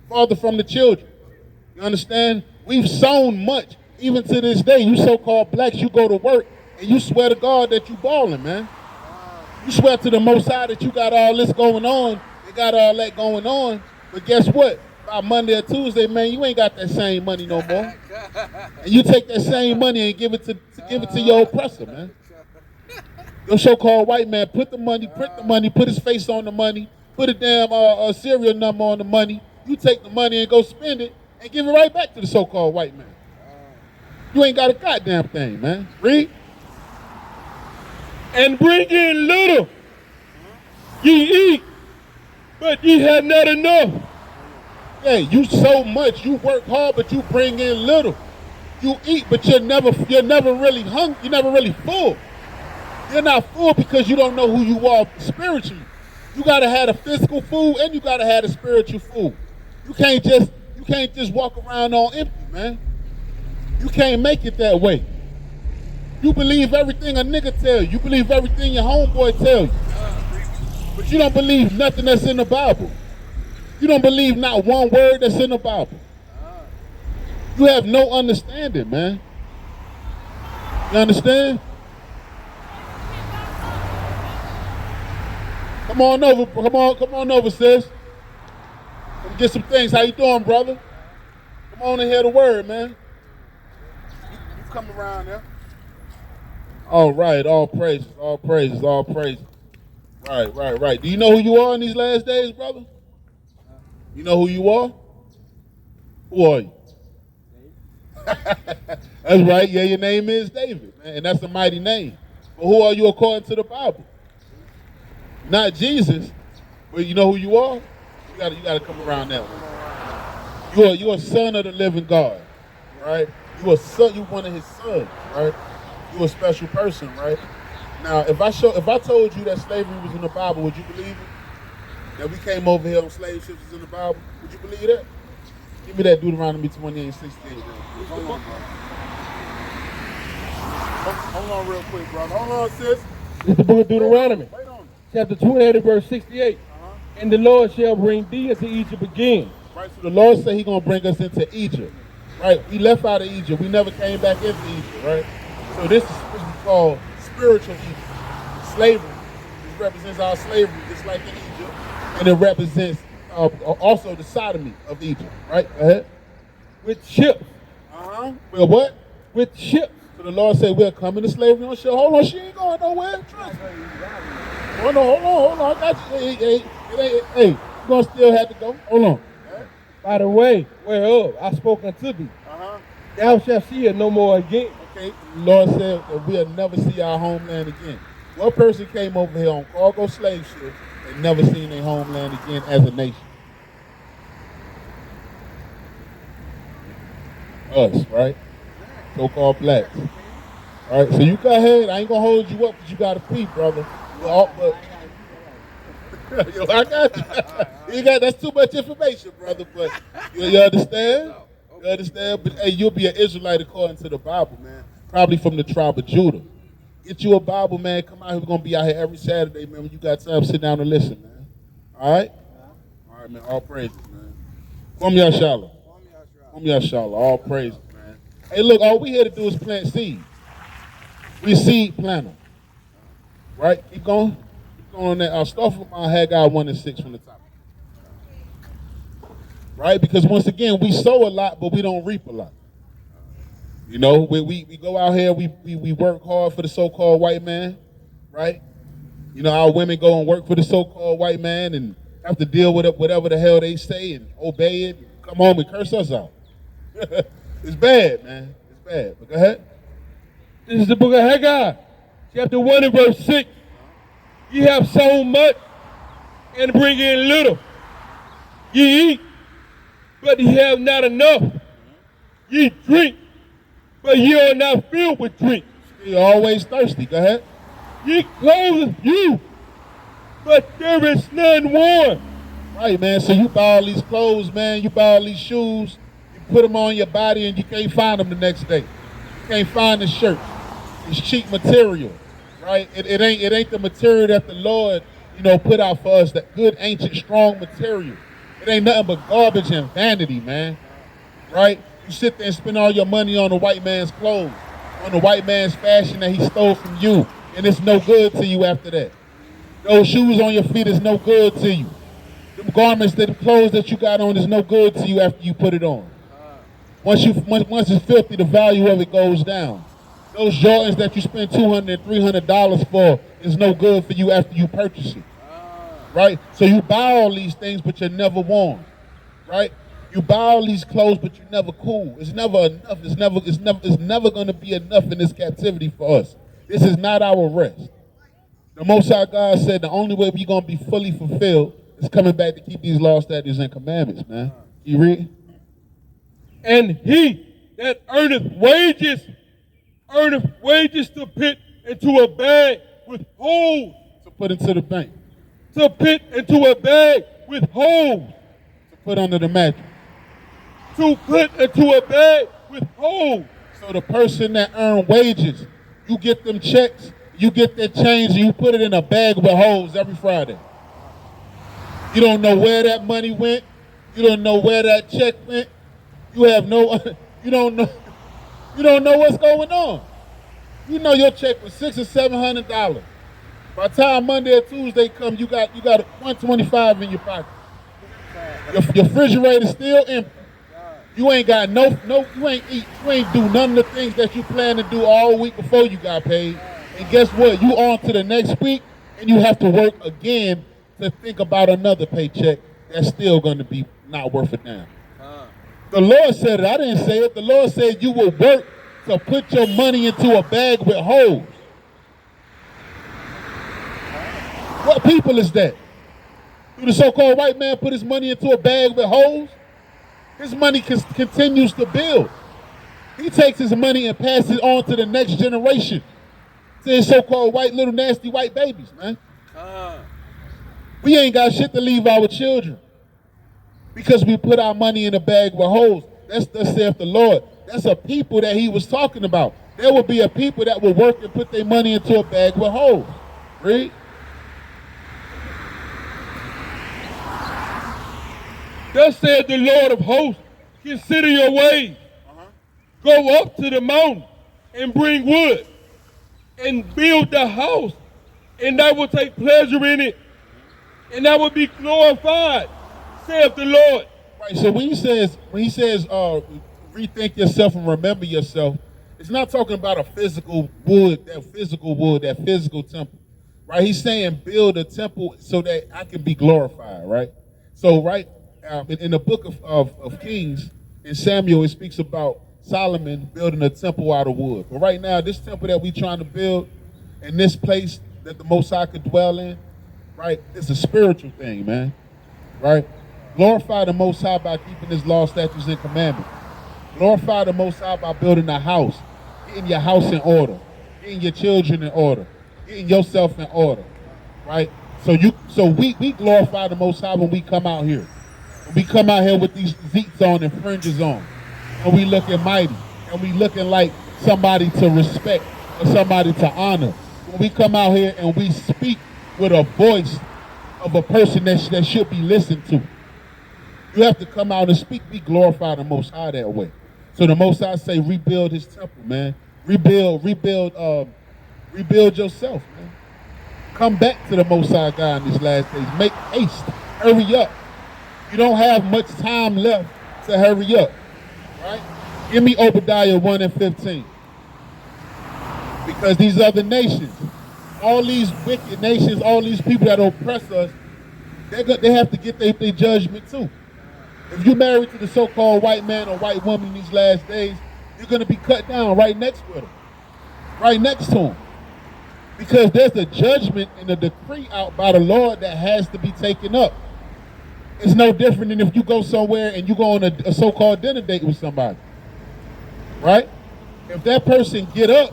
father from the children. You understand? We've sown much. Even to this day, you so-called blacks, you go to work and you swear to God that you balling, man. You swear to the Most High that you got all this going on, you got all that going on, but guess what? By Monday or Tuesday, man, you ain't got that same money no more. And you take that same money and give it to your oppressor, man. Your so-called white man put the money, print the money, put his face on the money, put a damn serial number on the money. You take the money and go spend it and give it right back to the so-called white man. You ain't got a goddamn thing, man. Read. And bring in little. Ye eat, but ye have not enough. Yeah, you so much, you work hard, but you bring in little. You eat, but you're never really hungry. You're never really full. You're not full because you don't know who you are spiritually. You gotta have the physical food and you gotta have the spiritual food. You can't just walk around on empty, man. You can't make it that way. You believe everything a nigga tell you. You believe everything your homeboy tell you. But you don't believe nothing that's in the Bible. You don't believe not one word that's in the Bible. You have no understanding, man. You understand? Come on over, sis. Let me get some things. How you doing, brother? Come on and hear the word, man. You come around there. All right, all praises, all praises, all praises. Right. Do you know who you are in these last days, brother? You know who you are? Who are you? That's right. Yeah, your name is David, man, and that's a mighty name. But who are you according to the Bible? Not Jesus, but you know who you are? You gotta come around that one. You're a son of the living God, right? You a son. You one of His sons, right? You a special person, right? Now, if I told you that slavery was in the Bible, would you believe it? That we came over here on slave ships was in the Bible, would you believe that? Give me that Deuteronomy 28:68. Hold on, bro. Hold on real quick, brother. Hold on, sis. It's the book of Deuteronomy, Wait on. chapter 28 and verse 68. And the Lord shall bring thee into Egypt again. Right, so the Lord said He's gonna bring us into Egypt. Right? We left out of Egypt. We never came back into Egypt, right? So this is what we call spiritual Egypt. Slavery. This represents our slavery, just like in Egypt. And it represents also the sodomy of Egypt, right? Go ahead. With ships. Well, what? With ships. So the Lord said we're coming to slavery on ship. Hold on, she ain't going nowhere. Trust me. Hold on. I got you. Hey, you're going to still have to go. Hold on. By the way, whereof I spoke unto thee, thou shalt see it no more again. Okay, the Lord said that we'll never see our homeland again. What person came over here on cargo slave ships and never seen their homeland again as a nation? Us, right? So-called blacks. All right, so you go ahead. I ain't gonna hold you up because you got to pee, brother. Yo, I got you. That's too much information, brother. But you understand? You understand? But hey, you'll be an Israelite according to the Bible, man. Probably from the tribe of Judah. Get you a Bible, man. Come out here. We're gonna be out here every Saturday, man. When you got time, sit down and listen, man. All right? All right, man. All praises, man. Kwam Yashala. Kwam Yashala. All praises, man. Hey, look, all we here to do is plant seeds. We seed planter. Right? Keep going. Keep going on that. I'll start from Haggai 1:6 from the top. Right? Because once again, we sow a lot, but we don't reap a lot. You know, we go out here, we work hard for the so-called white man, right? You know, our women go and work for the so-called white man and have to deal with it, whatever the hell they say and obey it, and come home and curse us out. It's bad, man. It's bad. But go ahead. This is the book of Haggai, chapter 1 and verse 6. Ye have sown much and bring in little. Ye eat, but ye have not enough. Ye drink, but ye are not filled with drink. You're always thirsty. Go ahead. Ye clothe you, but there is none warm. Right, man. So you buy all these clothes, man. You buy all these shoes. You put them on your body and you can't find them the next day. You can't find the shirt. It's cheap material, right? It ain't the material that the Lord, put out for us, that good, ancient, strong material. It ain't nothing but garbage and vanity, man, right? You sit there and spend all your money on the white man's clothes, on the white man's fashion that he stole from you, and it's no good to you after that. Those shoes on your feet is no good to you. The garments, the clothes that you got on is no good to you after you put it on. Once it's filthy, the value of it goes down. Those Jordans that you spend $200, $300 for is no good for you after you purchase it, right? So you buy all these things, but you're never warm, right? You buy all these clothes, but you're never cool. It's never enough. It's never going to be enough in this captivity for us. This is not our rest. The Most High God said the only way we're going to be fully fulfilled is coming back to keep these laws, statutes, and commandments, man. You read? And he that earneth wages to put into a bag with holes. To put into the bank. To put into a bag with holes. To put under the mattress. To put into a bag with holes. So the person that earn wages, you get them checks, you get that change, and you put it in a bag with holes every Friday. You don't know where that money went. You don't know where that check went. You don't know what's going on. You know your check was $600 or $700. By the time Monday or Tuesday come, you got $125 in your pocket. Your refrigerator's still empty. You ain't got you ain't do none of the things that you plan to do all week before you got paid. And guess what? You on to the next week and you have to work again to think about another paycheck that's still gonna be not worth a damn. The Lord said it, I didn't say it. The Lord said you will work to put your money into a bag with holes. What people is that? Do the so-called white man put his money into a bag with holes? his money continues to build. He takes his money and passes it on to the next generation, to his so-called white, little nasty white babies, man. We ain't got shit to leave our children because we put our money in a bag with holes. That's saith the Lord. That's a people that he was talking about. There will be a people that will work and put their money into a bag with holes. Read. Thus said the Lord of hosts, consider your ways. Go up to the mountain and bring wood and build the house, and I will take pleasure in it, and I will be glorified, saith the Lord. Right, so when he says rethink yourself and remember yourself, it's not talking about a physical wood, that physical temple. Right? He's saying build a temple so that I can be glorified, right? So, right, in the book of Kings, in Samuel, it speaks about Solomon building a temple out of wood. But right now, this temple that we're trying to build in this place that the Most High could dwell in, right, it's a spiritual thing, man, right? Glorify the Most High by keeping his law, statutes, and commandments. Glorify the Most High by building a house, getting your house in order, getting your children in order, getting yourself in order, right? So we glorify the Most High when we come out here. When we come out here with these zeets on and fringes on, and we looking mighty, and we looking like somebody to respect or somebody to honor. When we come out here and we speak with a voice of a person that should be listened to. You have to come out and speak, be glorified the Most High that way. So the Most High say, rebuild his temple, man. Rebuild yourself, man. Come back to the Most High God in these last days. Make haste. Hurry up. You don't have much time left to hurry up, right? Give me Obadiah 1 and 15. Because these other nations, all these wicked nations, all these people that oppress us, they have to get their judgment too. If you're married to the so-called white man or white woman in these last days, you're going to be cut down right next with them, right next to them. Because there's a judgment and a decree out by the Lord that has to be taken up. It's no different than if you go somewhere and you go on a so-called dinner date with somebody, right? If that person get up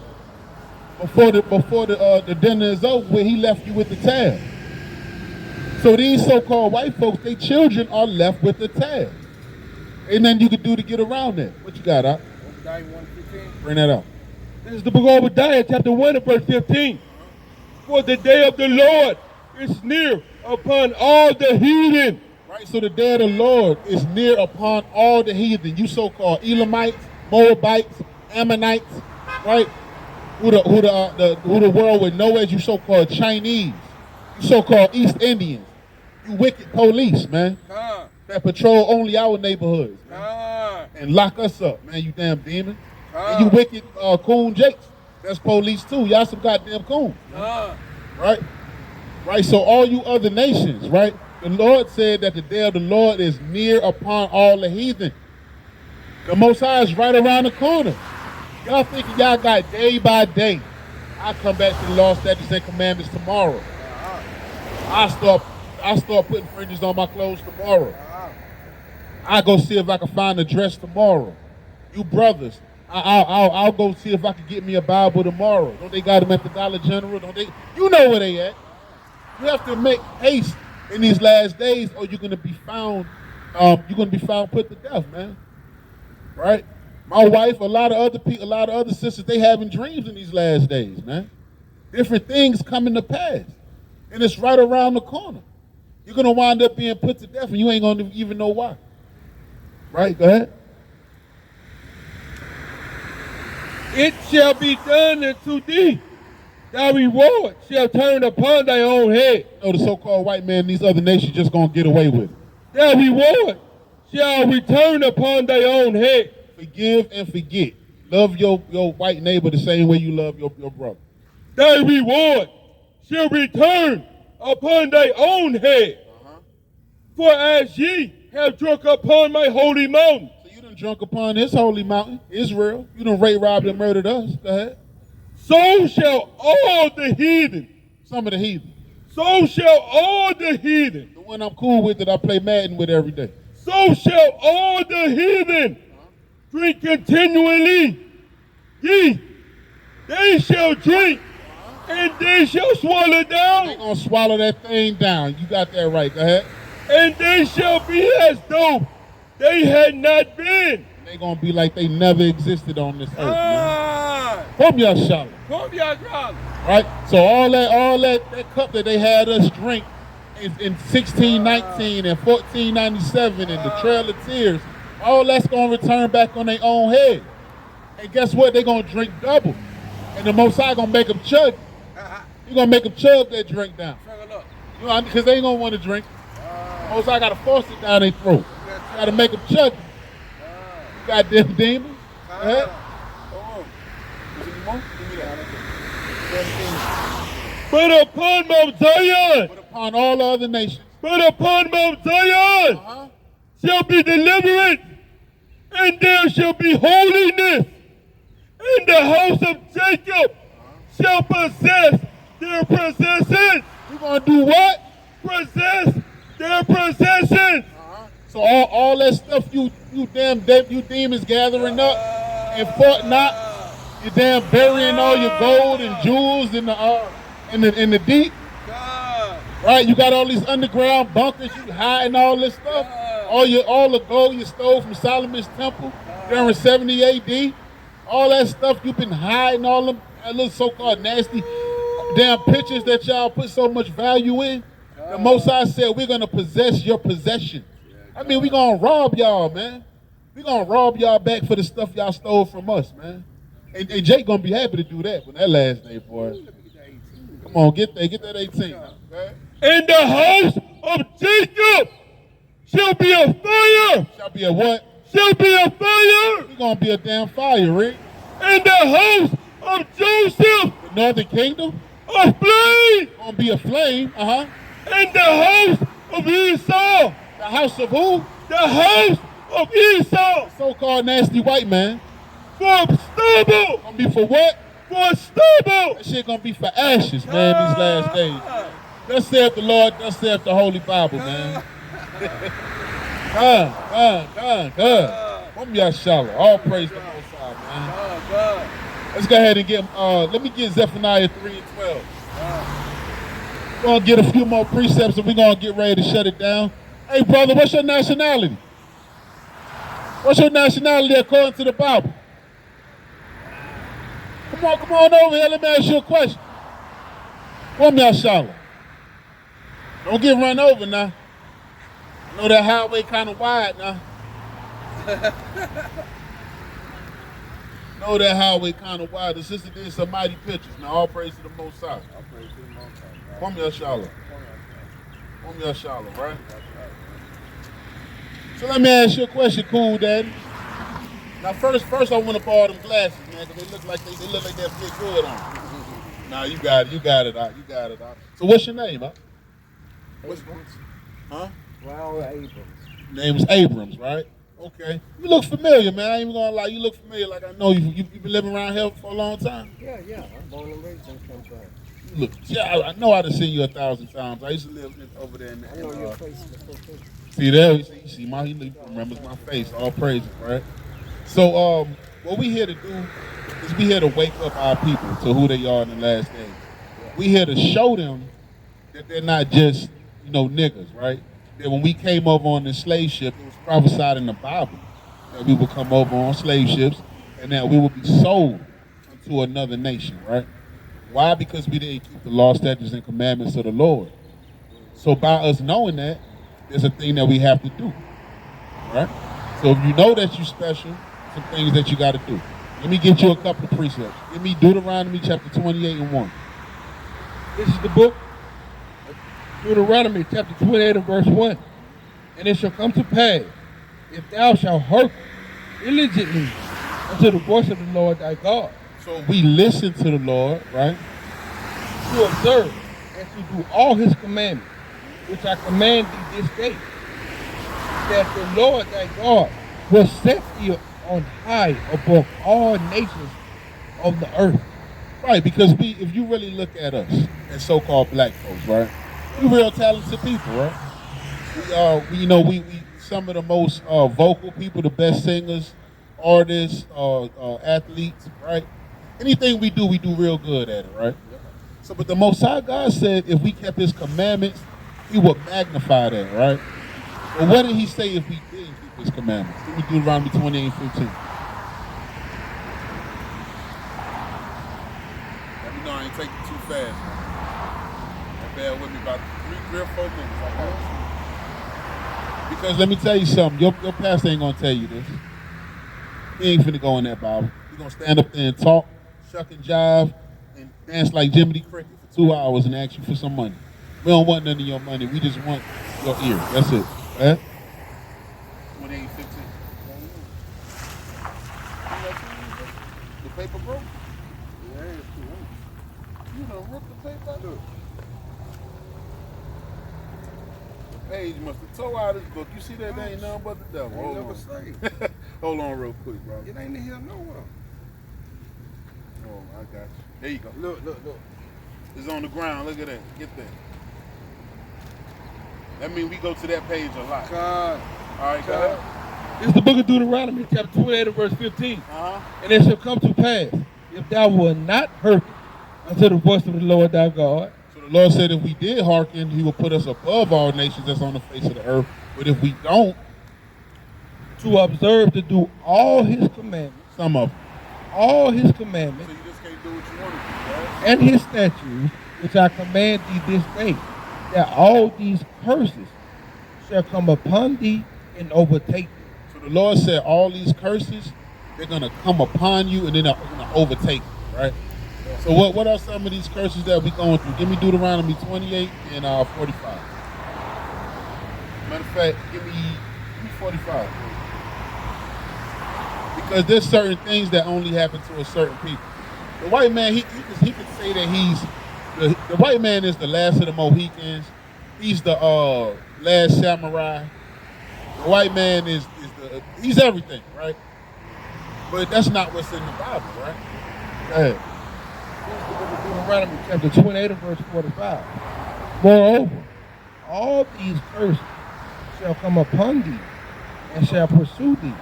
before the dinner is over, where he left you with the tab. So these so-called white folks, their children are left with the tab. Ain't nothing you can do to get around that. What you got, Op? Obadiah 1:15. Bring that up. This is the book of Obadiah, chapter 1 and verse 15. For the day of the Lord is near upon all the heathen. Right, so the day of the Lord is near upon all the heathen. You so-called Elamites, Moabites, Ammonites, right? Who the world would know as you so-called Chinese, you so-called East Indians, you wicked police, man, that patrol only our neighborhoods, man, and lock us up, man, you damn demon. And you wicked coon jakes, that's police too. Y'all some goddamn coons, right? Right, so all you other nations, right? The Lord said that the day of the Lord is near upon all the heathen. The Most High is right around the corner. Y'all thinking y'all got day by day. I come back to the law, statutes, and commandments tomorrow. I start putting fringes on my clothes tomorrow. I go see if I can find a dress tomorrow. You brothers, I'll go see if I can get me a Bible tomorrow. Don't they got them at the Dollar General? Don't they? You know where they at. You have to make haste in these last days, or you're gonna be found. Put to death, man. Right? My wife, a lot of other people, a lot of other sisters, they having dreams in these last days, man. Different things coming to pass, and it's right around the corner. You're gonna wind up being put to death, and you ain't gonna even know why. Right? Go ahead. It shall be done unto thee. Thy reward shall turn upon thy own head. No, the so-called white man in these other nations just gonna get away with it. Thy reward shall return upon thy own head. Forgive and forget. Love your white neighbor the same way you love your brother. Thy reward shall return upon thy own head. For as ye have drunk upon my holy mountain. So you done drunk upon this holy mountain, Israel. You done raped, robbed, and murdered us. Go ahead. So shall all the heathen. Some of the heathen. So shall all the heathen. The one I'm cool with that I play Madden with every day. so shall all the heathen drink continually. Ye, they shall drink, and they shall swallow They down, gonna swallow that thing down. You got that right. Go ahead. and they shall be as though they had not been. They gonna be like they never existed on this earth, man. Ah, From your shower. come here, brother. Right? So all that cup that they had us drink in 1619 and 1497 and the Trail of Tears, all that's gonna return back on their own head. And guess what? They're gonna drink double. And the Most High gonna make them chug. He gonna make them chug that drink down. Struggle up. You know, because they ain't gonna want to drink. Most High gotta force it down their throat. Gotta make them chug. You goddamn demons. Huh? Oh, is it more? Give me that. But upon Mount Zion, But upon all the other nations, but upon Mount Zion shall be deliverance, and there shall be holiness. And the house of Jacob shall possess their possessions. we gonna do what? Possess their possessions. So all that stuff you demons gathering up in Fort Knox, you damn burying all your gold and jewels in the deep, God. right? You got all these underground bunkers, you hiding all this stuff. All the gold you stole from Solomon's temple during 70 AD. All that stuff you've been hiding, all them little so-called nasty damn pictures that y'all put so much value in. The Most High said we're gonna possess your possession. I mean, we gonna rob y'all, man. We gonna rob y'all back for the stuff y'all stole from us, man. And Jake gonna be happy to do that when that last day for us. Come on, get that 18. Okay? And the house of Jacob shall be a fire. Shall be a what? Shall be a fire. We gonna be a damn fire, Rick. And the house of Joseph The Northern Kingdom a flame. gonna be a flame. And the house of Esau. The house of who? The house of Esau. So-called nasty white man. For stubble. Gonna be for what? For stubble. That shit gonna be for ashes, man, these last days. Thus saith the Lord, thus saith the Holy Bible, man. God. From Yashala. All praise the Most High, man. God. Let's go ahead and get, let me get Zephaniah 3 and 12. We're gonna get a few more precepts and we're gonna get ready to shut it down. Hey, brother, what's your nationality? What's your nationality according to the Bible? Come on over here. Let me ask you a question. From Yashala. Don't get run over now. I know that highway kind of wide now. Know that highway kind of wide. The sister did some mighty pictures. Now all praise to the Most High. From Yashala. From Yashala, right? So let me ask you a question, cool daddy. Now first I want to borrow them glasses, man, because they look like they fit good on. Nah, you got it out. So what's your name, huh? Huh? Raul Abrams. Name is Abrams, right? Okay. You look familiar, man. I ain't even gonna lie. You look familiar, like I know you've been living around here for a long time. Yeah. I'm born and raised in Kansas. You look, yeah, I know I'd have seen you 1,000 times. I used to live over there. I know your face before too. See there? You see he remembers my face. All praises, right? So, what we here to do is we here to wake up our people to who they are in the last days. We here to show them that they're not just, niggas, right? That when we came over on the slave ship, it was prophesied in the Bible that we would come over on slave ships and that we would be sold to another nation, right? Why? Because we didn't keep the law, statutes, and commandments of the Lord. So by us knowing that, there's a thing that we have to do, right? So if you know that you're special, some things that you got to do. Let me get you a couple of precepts. Give me Deuteronomy chapter 28 and 1. This is the book of Deuteronomy chapter 28 and verse 1. And it shall come to pass, if thou shalt hearken diligently unto the voice of the Lord thy God, So we listen to the Lord, right? to observe and to do all his commandments, which I command thee this day, that the Lord thy God will set thee on high above all nations of the earth. Right, because if you really look at us as so-called black folks, right? We real talented people, right? We some of the most vocal people, the best singers, artists, athletes, right? Anything we do real good at it, right? So, but the Most High God said if we kept His commandments, He would magnify that, right? But what did He say if we didn't keep His commandments? Let me do Deuteronomy 28:15. Let me know I ain't taking too fast, man. Bear with me about 3 or 4 minutes. I got you. Because let me tell you something, your pastor ain't gonna tell you this. He ain't finna go in that Bible. He gonna stand up there and talk, shuck and jive, and dance like Jiminy Cricket for 2 hours and ask you for some money. We don't want none of your money. We just want your ear. That's it. Right? 28:15. The paper broke? Yeah, it's too You done ripped the paper out? Look. The page must have tore out his book. You see that? There ain't nothing but the devil. Ain't never say. Hold on real quick, bro. It ain't in here nowhere. Oh, I got you. There you go. Look. It's on the ground. Look at that. Get that. That means we go to that page a lot. God. All right, go ahead. It's the book of Deuteronomy, chapter 28 and verse 15. Uh-huh. And it shall come to pass, if thou wilt not hearken unto the voice of the Lord thy God. So the Lord said if we did hearken, He will put us above all nations that's on the face of the earth. But if we don't, To observe to do all His commandments, some of them. all His So commandments, you just can't do what you want to do, right? and His statutes, which I command thee this day, that all these curses shall come upon thee and overtake thee. So the Lord said all these curses, they're going to come upon you and then they're going to overtake you, right? So what are some of these curses that we going through? Give me Deuteronomy 28 and 45. Matter of fact, give me 45. Because there's certain things that only happen to a certain people. The white man, he could say that he's, the white man is the last of the Mohicans. He's the last samurai. The white man he's everything, right? But that's not what's in the Bible, right? Go ahead. Deuteronomy chapter 28 and verse 45. Moreover, all these curses shall come upon thee, and shall pursue thee,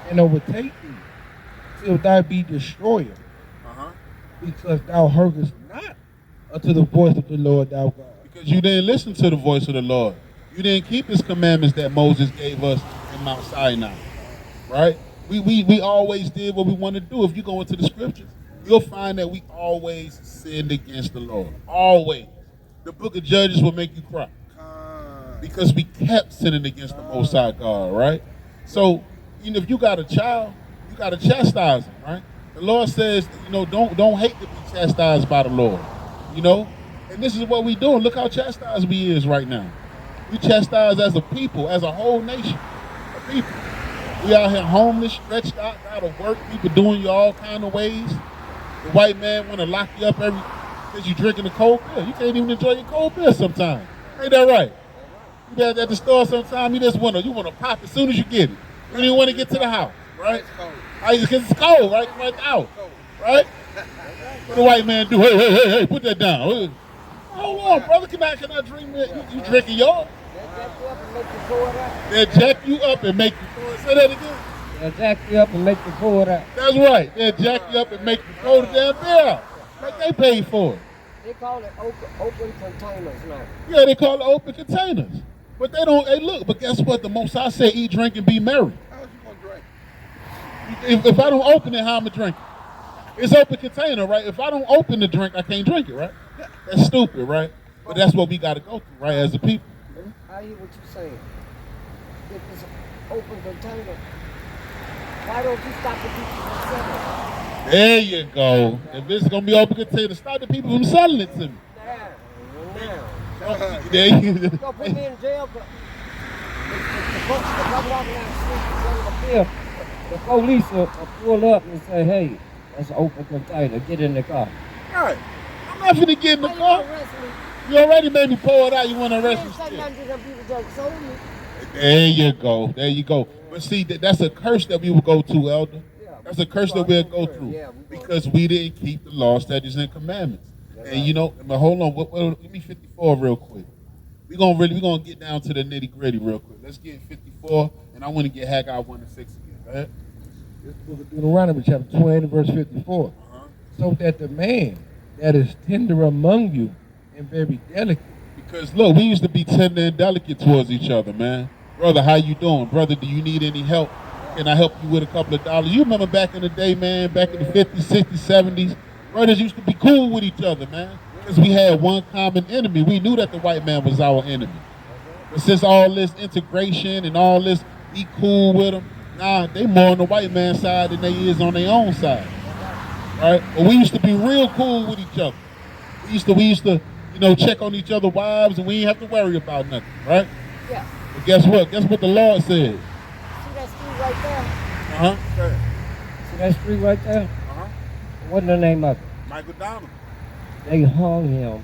and overtake thee, till thou be destroyed, Uh-huh. because thou hearkenest not unto the voice of the Lord thy God. Because you didn't listen to the voice of the Lord. You didn't keep His commandments that Moses gave us in Mount Sinai, right? We always did what we wanted to do. If you go into the scriptures, you'll find that we always sinned against the Lord. Always. The book of Judges will make you cry. Because we kept sinning against the Most High God, right? So, if you got a child, you got to chastise him, right? The Lord says, don't hate to be chastised by the Lord, And this is what we doing. Look how chastised we is right now. We chastised as a people, as a whole nation of people. We out here homeless, stretched out of work. People doing you all kind of ways. The white man want to lock you up because you drinking a cold beer. You can't even enjoy your cold beer sometimes. Ain't that right? You at the store sometimes, you want to pop as soon as you get it. You don't even want to get to the house, right? Because it's cold, right? Right out, right? What the white man do? Hey, put that down. Hold on, brother. Can I drink that? You drinking yours? They'll jack you up and make you pour it. Say that again. They'll jack you up and make you pour it out. That's right. They'll jack you up and make you throw the damn beer out. Like they paid for it. They call it open containers now. Yeah, they call it open containers. But they don't, hey look, but guess what? The Most High said eat, drink, and be merry. How's you gonna drink? If I don't open it, how am I drinking? It's open container, right? If I don't open the drink, I can't drink it, right? That's stupid, right? But that's what we got to go through, right, as a people. I hear what you're saying. If it's an open container, why don't you stop the people from selling it? There you go. If it's going to be open container, stop the people from selling it to me. Now. There you You're gonna put me in jail, but if I'm walking down the street selling a beer, the police will pull up and say, hey, that's an open container, get in the car. Right. I'm not finna get in the Why you car. gonna arrest me? You already made me pour it out. You want to You arrest didn't me say still. nothing to them people just sold me. There you go. There you go. But see, that's a curse that we will go to, Elder. That's a curse that we'll go through because we didn't keep the law, statutes, and commandments. And but hold on, let me 54 real quick. we're gonna get down to the nitty gritty real quick. Let's get 54, and I want to get Haggai 1 and 6 again. Go ahead. This book of Deuteronomy, chapter 20, verse 54. So that the man that is tender among you and very delicate. Because look, we used to be tender and delicate towards each other, man. Brother, how you doing? Brother, do you need any help? Can I help you with a couple of dollars? You remember back in the day, man, back in the 50s, 60s, 70s, brothers used to be cool with each other, man. Because we had one common enemy. We knew that the white man was our enemy. But since all this integration and all this, be cool with them, nah, they more on the white man's side than they is on their own side. Right? But we used to be real cool with each other. We used to, you know, check on each other's wives, and we didn't have to worry about nothing, right? Yeah. But guess what? Guess what the Lord said? See that street right there? Uh-huh. See that street right there? Uh-huh. What's the name of it? Michael Donald. They hung him.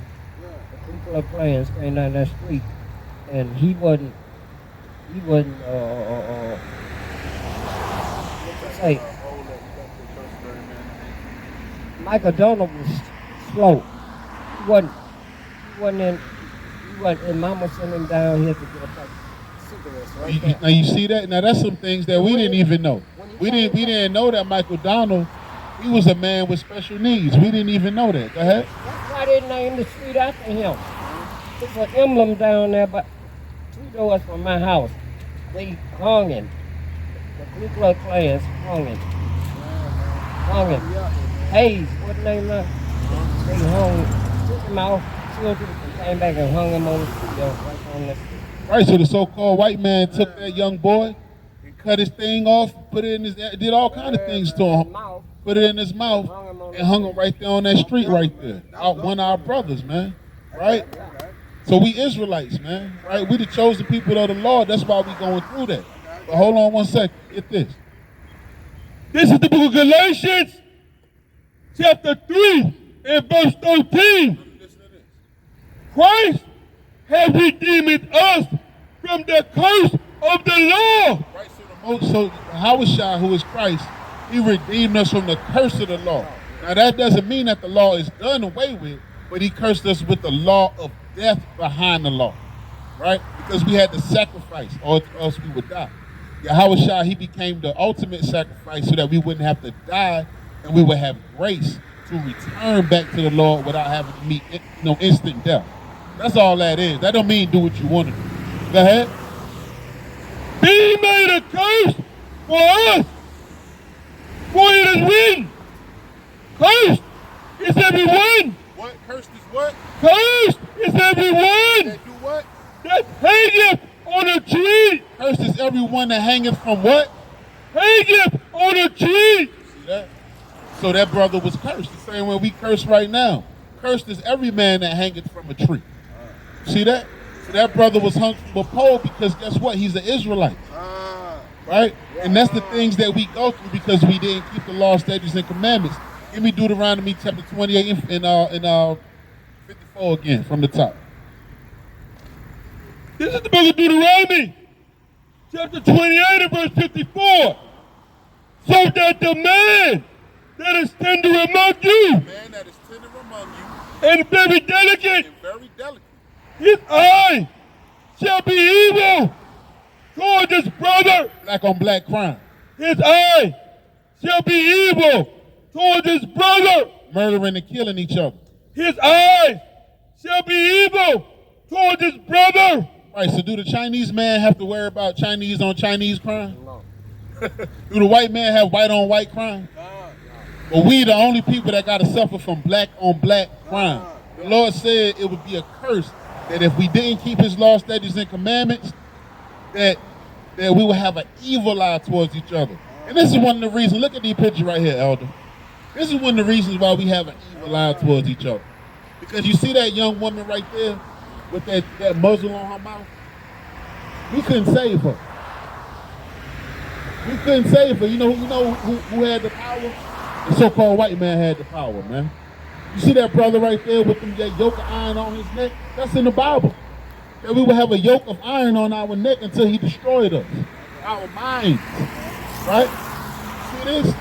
The people of Plains came down that street, and he wasn't, what to say? Michael Donald was slow. He wasn't in Mama sent him down here to get a pack of cigarettes right there. Now you see that? Now that's some things that we didn't even know. We didn't know that Michael Donald, he was a man with special needs. We didn't even know that. Go ahead. That's why they named the street after him. There's an emblem down there, but 2 doors from my house. They hung him. The Ku Klux Klans hung him. Hayes, what's the name of it? They took him out, killed him, and came back and hung him on the street, right on the street. Right, so the so-called white man took that young boy and cut his thing off, put it in his, did all kind of things to him, put it in his mouth, and hung him right there on that street right there. One of our brothers, man, right? So we Israelites, man, right? We the chosen people of the Lord. That's why we going through that. But hold on one second. Get this. This is the book of Galatians, chapter 3, and verse 13. Christ has redeemed us from the curse of the law. Right, so Yahushua, who is Christ, he redeemed us from the curse of the law. Now that doesn't mean that the law is done away with, but he cursed us with the law of death behind the law, right? Because we had to sacrifice or else we would die. Yahushua, he became the ultimate sacrifice so that we wouldn't have to die and we would have grace to return back to the Lord without having to meet instant death. That's all that is. That don't mean do what you want to do. Go ahead. He made a curse for us, for it is written, cursed is everyone. What? Cursed is what? Cursed is everyone That do what? that hangeth on a tree. Cursed is everyone that hangeth from what? Hangeth on a tree. See that? So that brother was cursed. The same way we curse right now. Cursed is every man that hangeth from a tree. See that? So that brother was hung from a pole because guess what? He's an Israelite. Right? And that's the things that we go through because we didn't keep the law, statutes, and commandments. Give me Deuteronomy chapter 28 and 54 again from the top. This is the book of Deuteronomy, chapter 28 and verse 54. So that the man that is tender among you Man that is tender among you and very delicate, and very delicate. his eye shall be evil toward his brother. Black on black crime. His eye shall be evil toward his brother. Murdering and killing each other. His eye shall be evil toward his brother. Right, so do the Chinese man have to worry about Chinese on Chinese crime? No. Do the white man have white on white crime? But we the only people that got to suffer from black on black crime. The Lord said it would be a curse that if we didn't keep his law, statutes, and commandments, that we would have an evil eye towards each other. And this is one of the reasons, look at these pictures right here, Elder. This is one of the reasons why we have an evil eye towards each other. Because you see that young woman right there with that muzzle on her mouth? We couldn't save her. We couldn't save her. You know who had the power? The so-called white man had the power, man. You see that brother right there with that yoke of iron on his neck? That's in the Bible. That we would have a yoke of iron on our neck until he destroyed us. Our minds. Right? See this?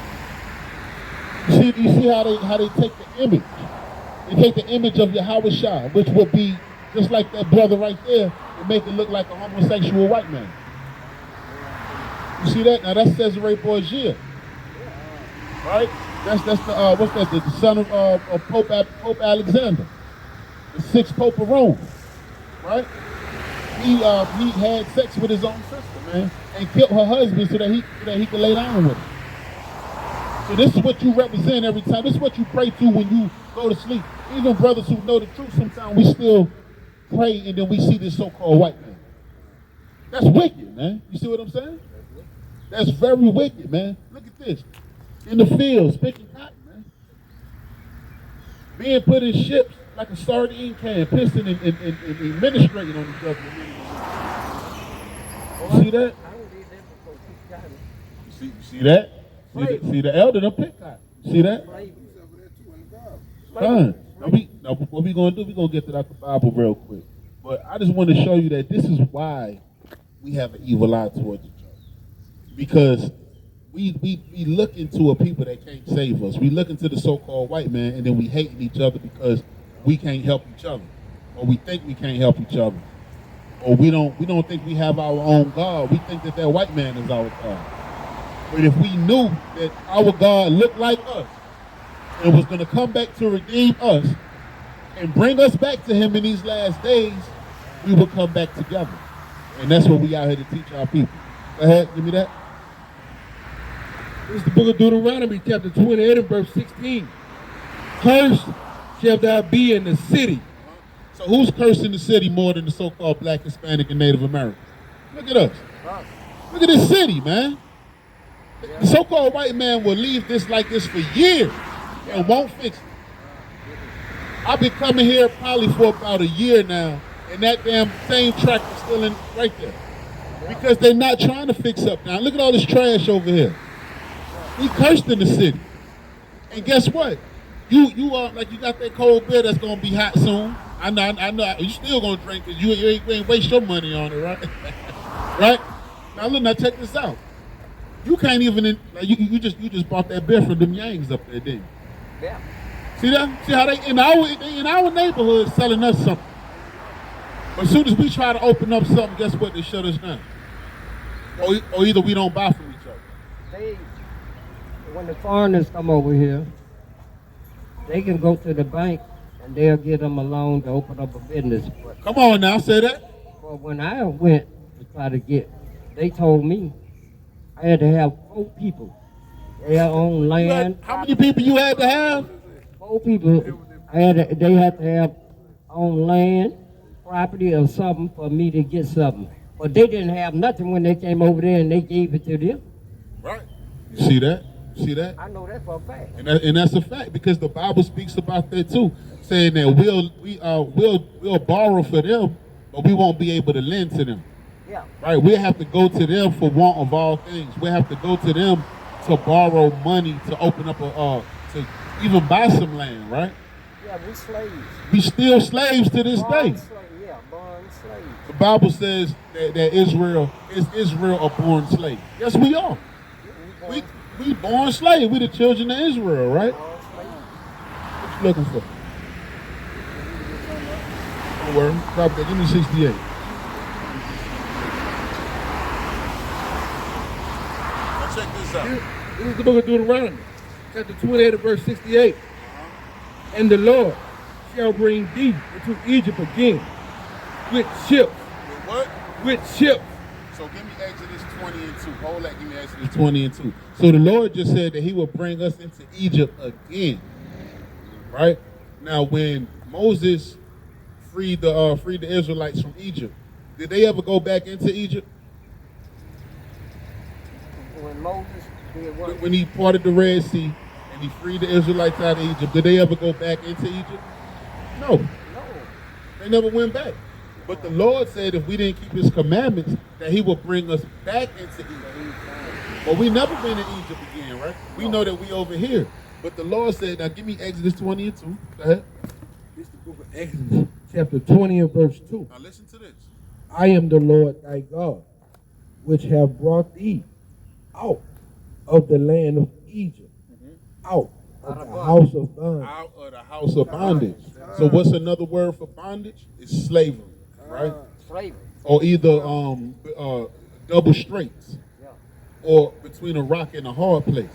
You see how they take the image. They take the image of Yahushua, which would be just like that brother right there, and make it look like a homosexual white man. You see that? Now that's Cesare Borgia, right? That's the what's that? The son of Pope Alexander, the sixth Pope of Rome, right? He had sex with his own sister, man, and killed her husband so that he could lay down with her. So this is what you represent every time. This is what you pray to when you go to sleep. Even brothers who know the truth, sometimes we still pray and then we see this so-called white man. That's wicked, man. You see what I'm saying? That's very wicked, man. Look at this. In the fields, picking cotton, man. Being put in ships like a sardine can, pissing and administrating on each other. You see that? You see that? See the elder, them pick cotton. You see that? Fine. Now, what we gonna do? We gonna get to the Bible real quick. But I just want to show you that this is why we have an evil eye towards each other. Because we look into a people that can't save us. We look into the so-called white man, and then we hating each other because we can't help each other, or we think we can't help each other, or we don't think we have our own God. We think that white man is our God. But if we knew that our God looked like us and was going to come back to redeem us and bring us back to him in these last days, we will come back together. And that's what we out here to teach our people. Go ahead, give me that. This is the book of Deuteronomy, chapter 28 and verse 16. Cursed shall thou be in the city. So who's cursing the city more than the so-called black, Hispanic, and Native Americans? Look at us. Look at this city, man. The so-called white man will leave this like this for years and won't fix it. I've been coming here probably for about a year now, and that damn same track is still in right there. Because they're not trying to fix up now. Look at all this trash over here. We cursed in the city. And guess what? You are like you got that cold beer that's gonna be hot soon. I know. You still gonna drink because you ain't waste your money on it, right? Right? Now look, now check this out. You can't even like you just bought that beer from them Yangs up there, didn't you? Yeah. See that? See how they in our neighborhood selling us something. But as soon as we try to open up something, guess what? They shut us down. Or either we don't buy from each other. When the foreigners come over here, they can go to the bank and they'll give them a loan to open up a business. But, Come on now, say that. but when I went to try to they told me I had to have 4 people. They own land. How many people you had to have? 4 people. They had to have own land, property, or something for me to get something. But they didn't have nothing when they came over there and they gave it to them. Right. You see that? See that? I know that for a fact. And that's a fact because the Bible speaks about that too, saying that we'll borrow for them, but we won't be able to lend to them. Yeah. Right? We'll have to go to them for want of all things. We'll have to go to them to borrow money to open up to even buy some land, right? Yeah, we slaves. We still slaves to this day. Yeah, born slaves. The Bible says that Israel is a born slave. Yes, we are. We born slaves. We the children of Israel, right? What you looking for? Don't worry. Drop that. Give me 68. Now check this out. This is the book of Deuteronomy, chapter 28 and verse 68. And the Lord shall bring thee into Egypt again with ships. With what? With ships. So give me Exodus 20 and 2. Hold that. Give me Exodus 20 and 2. So the Lord just said that he will bring us into Egypt again. Right? Now when Moses freed the Israelites from Egypt, did they ever go back into Egypt? When Moses did what? When he parted the Red Sea and he freed the Israelites out of Egypt, did they ever go back into Egypt? No. No. They never went back. But the Lord said if we didn't keep his commandments, that he would bring us back into Egypt. But we never been in Egypt again, right? We know that we over here. But the Lord said, now give me Exodus 20 and 2. Go ahead. This is the book of Exodus, chapter 20 and verse 2. Now listen to this. I am the Lord thy God, which have brought thee out of the land of Egypt, out of the house of bondage. Out of the house of bondage. So what's another word for bondage? It's slavery, right? Slavery. Or either double straights, Yeah. or between a rock and a hard place.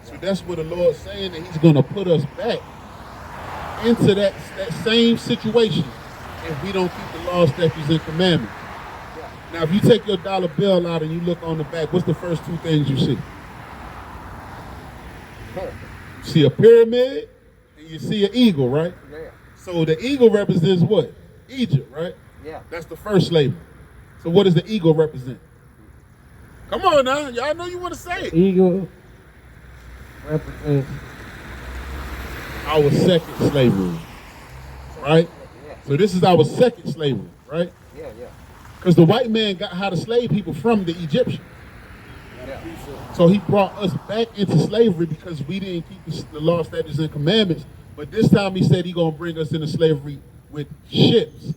So that's what the Lord's saying, that he's going to put us back into that same situation if we don't keep the law, statutes, and commandments. Now, if you take your dollar bill out and you look on the back, what's the first two things you see? You see a pyramid and you see an eagle, right? Yeah. So the eagle represents what? Egypt, right? Yeah. That's the first slavery. So what does the eagle represent? Come on now, y'all know you want to say it. Eagle represents. Our second slavery, right? Yeah. So this is our second slavery, right? Yeah. Yeah. Because the white man got how to slave people from the Egyptians. Yeah. So he brought us back into slavery because we didn't keep the law, statutes, and commandments. But this time he said he's going to bring us into slavery with ships.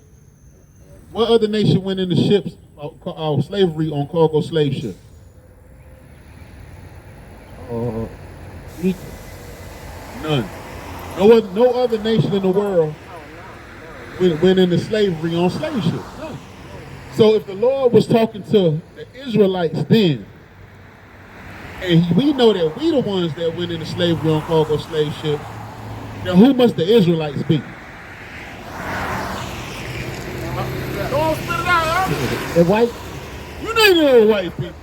What other nation went into ships, slavery on cargo slave ships? Egypt. None. No other nation in the world went into slavery on slave ships. None. So if the Lord was talking to the Israelites then, and we know that we the ones that went into slavery on cargo slave ships, then who must the Israelites be? Don't spit it out, huh? The white. You know the white people.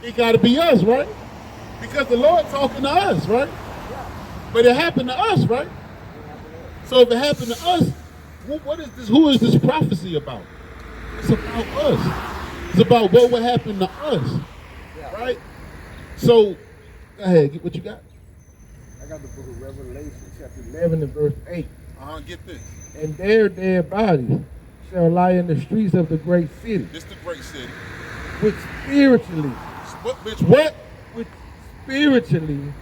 It got to be us, right? Because the Lord talking to us, right? But it happened to us, right? So if it happened to us, what is this? Who is this prophecy about? It's about us. It's about what would happen to us, right? So, go ahead, get what you got. I got the book of Revelation, chapter 11 and verse 8. Get this. And their dead bodies shall lie in the streets of the great city, This the great city. which spiritually, What, bitch? What? which spiritually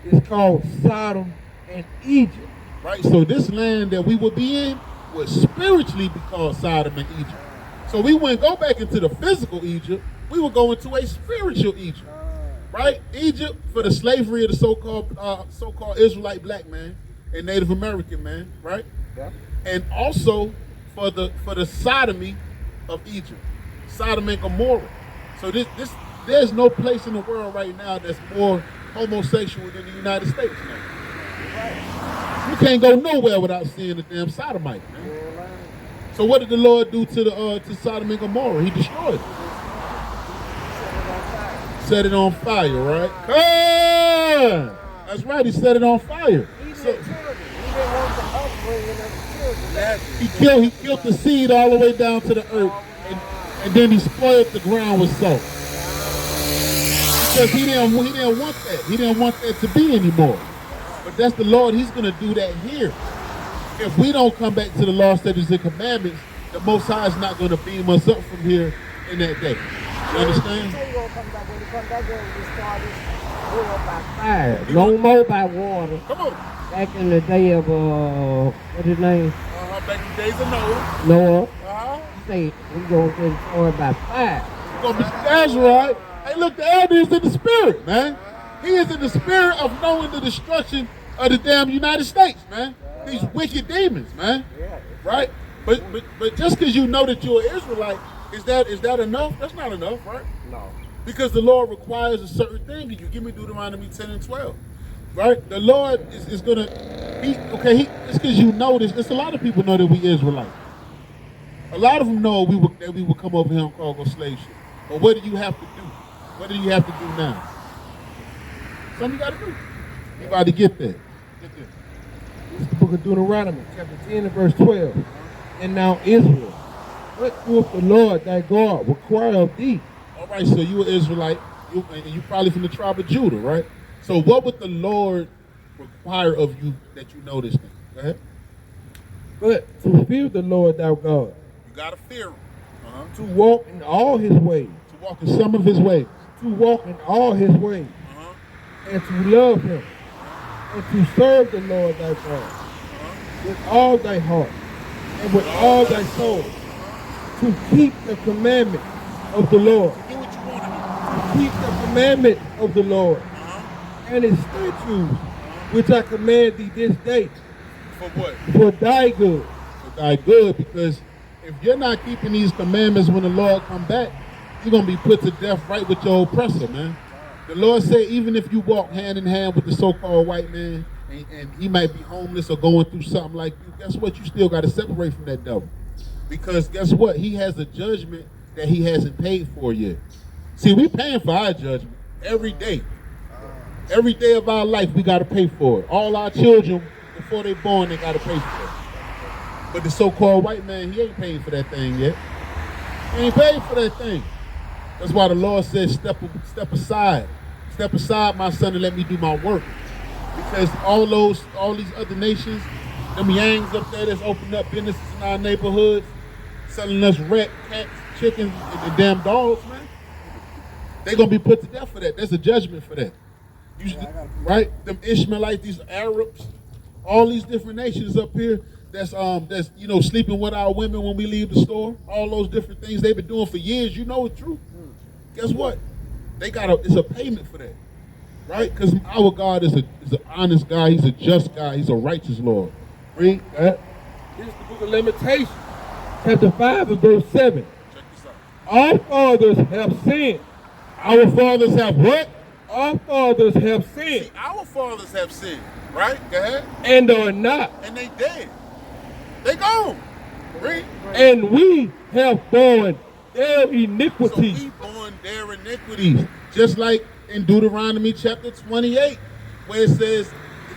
is called Sodom and Egypt. Right. So this land that we would be in would spiritually be called Sodom and Egypt. So we wouldn't go back into the physical Egypt. We would go into a spiritual Egypt. Right? Egypt for the slavery of the so-called Israelite black man and Native American man, right? Yeah. And also for the sodomy of Egypt, Sodom and Gomorrah. So there's no place in the world right now that's more homosexual than the United States now. You can't go nowhere without seeing the damn sodomite, man. So what did the Lord do to Sodom and Gomorrah? He destroyed it. Set it on fire, right? Ah! That's right, he set it on fire. So, he killed the seed all the way down to the earth, and then he spoiled the ground with salt. Because he didn't want that. He didn't want that to be anymore. But that's the Lord, he's gonna do that here. If we don't come back to the law, statutes, and commandments, the Most High is not gonna beam us up from here in that day. You understand? Fire. No more by water. Come on. Back in the day of what's his name? Back in the days of Noah. Noah. Uh-huh. Say we gonna get destroyed by fire. That's right. Hey, look, the elder is in the spirit, man. He is in the spirit of knowing the destruction of the damn United States, man. These wicked demons, man. Right? But just because you know that you're an Israelite, is that enough? That's not enough, right? No. Because the Lord requires a certain thing of you. Give me Deuteronomy 10 and 12. Right? The Lord is going to be, okay, it's because you know this. There's a lot of people know that we Israelites. A lot of them know that we will come over here on cargo slave ship. But what do you have to do? What do you have to do now? Something you got to do. You got to get there. Get there. This is the book of Deuteronomy, chapter 10 and verse 12. And now Israel, what doeth the Lord thy God require of thee? All right, so you an Israelite, and you probably from the tribe of Judah, right? So what would the Lord require of you that you know this thing? Go ahead. But to fear the Lord thy God, You got to fear him. to walk in all his ways, To walk in some of his ways. to walk in all his ways, and to love him, and to serve the Lord thy God with all thy heart and with all thy soul, to keep the commandments of the Lord, Do what you want to keep the commandments of the Lord, and his statutes, which I command thee this day, For what? for thy good. For thy good, because if you're not keeping these commandments when the Lord come back, you're going to be put to death right with your oppressor, man. The Lord said even if you walk hand in hand with the so-called white man, and he might be homeless or going through something like you, guess what? You still got to separate from that devil. Because guess what? He has a judgment that he hasn't paid for yet. See, we paying for our judgment every day. Every day of our life, we got to pay for it. All our children, before they're born, they got to pay for it. But the so-called white man, he ain't paid for that thing yet. He ain't paid for that thing. That's why the Lord says, step aside. Step aside, my son, and let me do my work. Because all these other nations, them yangs up there that's opening up businesses in our neighborhoods, selling us rat, cats, chickens, and the damn dogs, man. They're going to be put to death for that. There's a judgment for that. Right? Them Ishmaelites, these Arabs, all these different nations up here that's sleeping with our women when we leave the store, all those different things they've been doing for years, you know it's true. Guess what? It's a payment for that. Right? Because our God is an honest God, he's a just God, he's a righteous Lord. Read that. This is the book of Lamentations, chapter 5 and verse 7. Check this out. Our fathers have sinned. Our fathers have what? Our fathers have sinned. See, our fathers have sinned, right? Go ahead. And are not. And they dead. They gone. Read. And we have borne their So iniquities. we born their iniquities. Just like in Deuteronomy chapter 28, where it says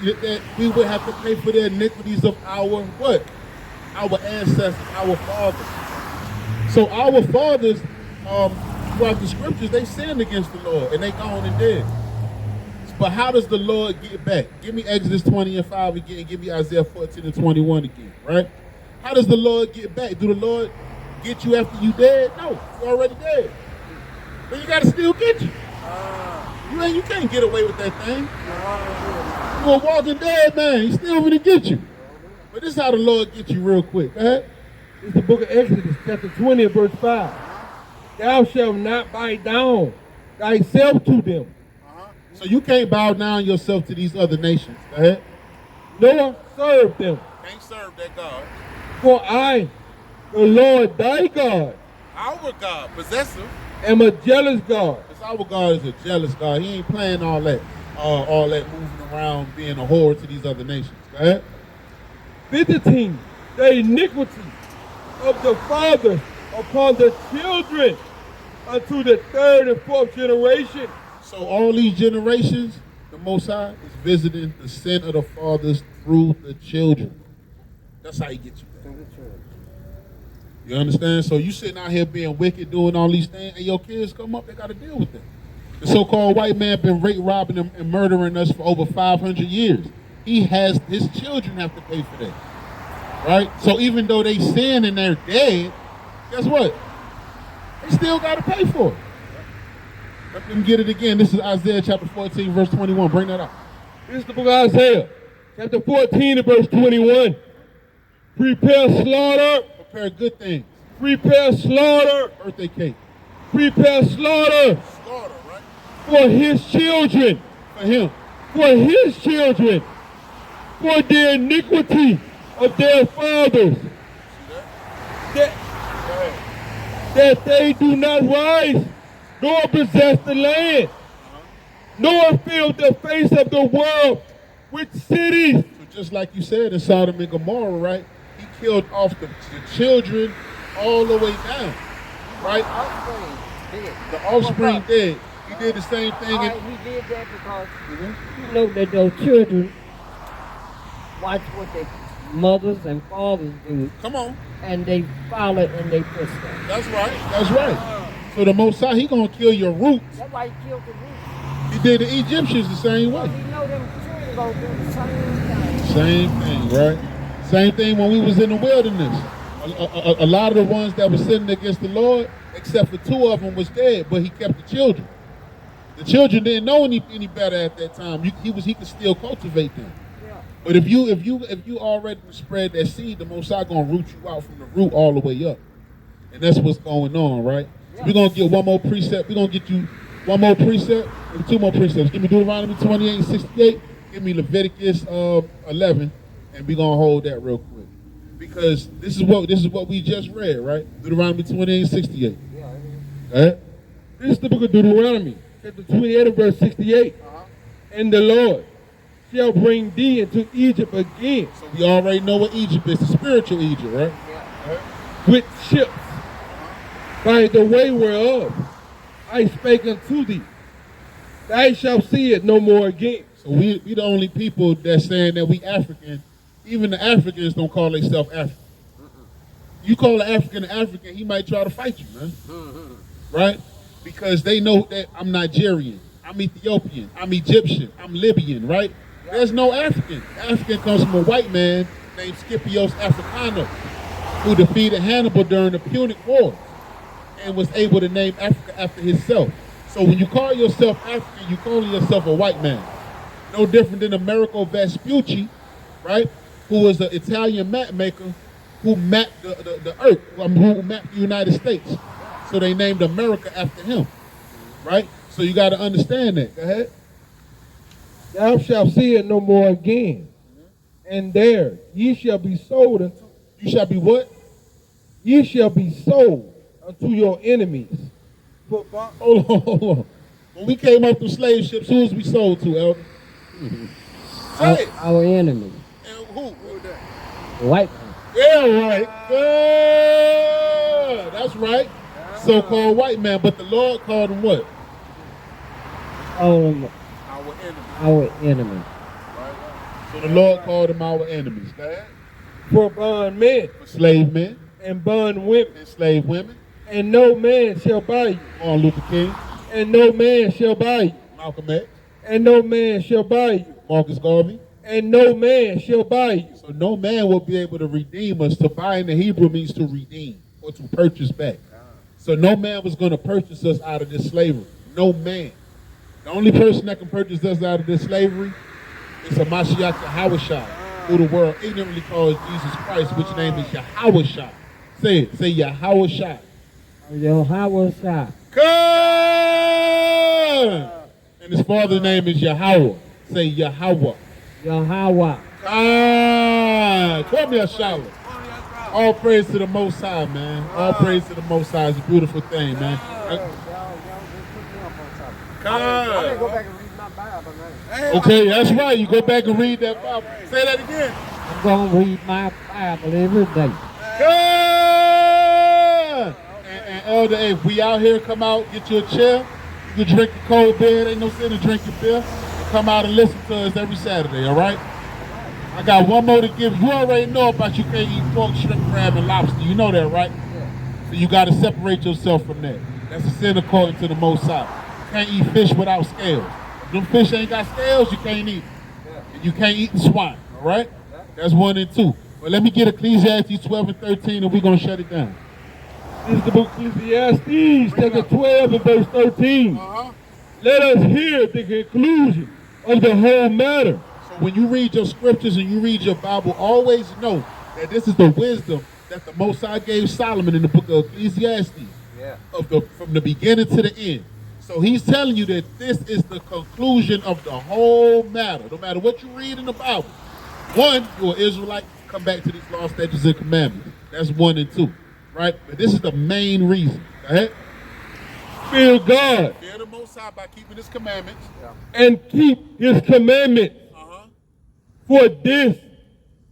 that we would have to pay for the iniquities of our what? Our ancestors, our fathers. So our fathers, throughout the scriptures, they sinned against the Lord and they gone and dead. But how does the Lord get back? Give me Exodus 20 and 5 again. Give me Isaiah 14 and 21 again, right? How does the Lord get back? Do the Lord get you after you dead? No, you're already dead. But you gotta still get you. You can't get away with that thing. You're a walking dead man. He's still gonna get you. But this is how the Lord gets you real quick. Go ahead. This is the book of Exodus, chapter 20 and verse 5. Thou shalt not bow down thyself to them, So you can't bow down yourself to these other nations. Go ahead. nor serve them. Can't serve that God. For I, the Lord thy God, Our God, possessive. am a jealous God, Because our God is a jealous God. He ain't playing all that moving around being a whore to these other nations. Go ahead. visiting the iniquity of the fathers upon the children unto the third and fourth generation. So all these generations, the Most High is visiting the sin of the fathers through the children. That's how he gets you back. You understand? So you sitting out here being wicked, doing all these things, and your kids come up, they got to deal with that. The so-called white man been rape, robbing, and murdering us for over 500 years. His children have to pay for that. Right? So even though they sin and they're dead, guess what? They still got to pay for it. Let them get it again. This is Isaiah chapter 14, verse 21. Bring that up. This is the book of Isaiah, chapter 14 and verse 21. Prepare slaughter, Prepare good things. prepare slaughter, Birthday cake. prepare slaughter Slaughter, right? for his children, For him. for his children, for the iniquity of their fathers, that they do not rise, nor possess the land, nor fill the face of the world with cities. So just like you said in Sodom and Gomorrah, right? He killed off the children all the way down, right? The offspring dead. He did the same thing. He did that because you know that those children watch what their mothers and fathers do, Come on. and they follow it in their footsteps. That's right. That's right. So the Most High, he gonna kill your roots. That's why he killed the roots. He did the Egyptians the same way. Because he know them children gonna do the same thing. Same thing, right? Same thing when we was in the wilderness. A lot of the ones that were sinning against the Lord, except for 2 of them, was dead, but he kept the children. The children didn't know any better at that time. He could still cultivate them. Yeah. But if you already spread that seed, the Most High gonna root you out from the root all the way up, and that's what's going on, right? So we're gonna get one more precept. We're gonna get you one more precept and 2 more precepts. Give me Deuteronomy 28 and 68. Give me Leviticus 11 And we're gonna hold that real quick. Because this is what we just read, right? Deuteronomy 28:68. Right? This is the book of Deuteronomy, chapter 28 and verse 68. And the Lord shall bring thee into Egypt again So we already know what Egypt is, the spiritual Egypt, right? with ships by the way whereof I spake unto thee. Thou shalt see it no more again. So we the only people that's saying that we African. Even the Africans don't call themselves African. You call an African, he might try to fight you, man. Right? Because they know that I'm Nigerian, I'm Ethiopian, I'm Egyptian, I'm Libyan, right? There's no African. African comes from a white man named Scipios Africanus, who defeated Hannibal during the Punic Wars and was able to name Africa after himself. So when you call yourself African, you calling yourself a white man. No different than Amerigo Vespucci, right? Who was an Italian map maker who mapped the earth, who mapped the United States. So they named America after him, right? So you got to understand that. Go ahead. Thou shalt see it no more again. And there ye shall be sold unto, You shall be what? ye shall be sold unto your enemies. Hold on. When we came up through slave ships, who was we sold to, Elder? Say it. Our enemy, And who? the white man. Yeah, right. Good. That's right. So-called white man, but the Lord called him what? Our Our enemy. our enemy. So the Lord called them our enemies. Go ahead. For bondmen For slave men, and bondwomen, enslaved women, and no man shall buy you, Martin Luther King, and no man shall buy you, Malcolm X, and no man shall buy you, Marcus Garvey. and no man shall buy you. So no man will be able to redeem us. To buy in the Hebrew means to redeem or to purchase back. So no man was going to purchase us out of this slavery. No man. The only person that can purchase us out of this slavery is a Mashiach Yahushua, who the world ignorantly calls Jesus Christ, which name is Yahushua. Say it. Say Yahushua. Yahweh. Come! And his father's name is Yahweh. Say Yahweh. Yahweh. Come here, shower. All praise to the Most High, man. All praise to the Most High. It's a beautiful thing, man. Go back and read my Bible, man. Okay, that's right. You go back and read that Bible. Say that again. I'm going to read my Bible every day. Come! And Elder, if we out here, come out, get you a chair. You can drink your cold beer. Ain't no sin to drink your beer. Come out and listen to us every Saturday, all right? I got one more to give. You already know about you can't eat pork, shrimp, crab, and lobster. You know that, right? So you got to separate yourself from that. That's a sin according to the Most High. You can't eat fish without scales. If them fish ain't got scales, you can't eat them. And you can't eat the swine, all right? That's 1 and 2. But let me get Ecclesiastes 12 and 13, and we're going to shut it down. This is the book of Ecclesiastes, chapter 12 and verse 13. Let us hear the conclusion of the whole matter. So when you read your scriptures and you read your Bible, always know that this is the wisdom that the Most High gave Solomon in the book of Ecclesiastes, from the beginning to the end. So he's telling you that this is the conclusion of the whole matter. No matter what you read in the Bible. 1, you're an Israelite, come back to these laws, statutes, and commandments. That's 1 and 2, right? But this is the main reason. Go ahead. Fear God Fear the Most High by keeping His commandments. and keep his commandments. For this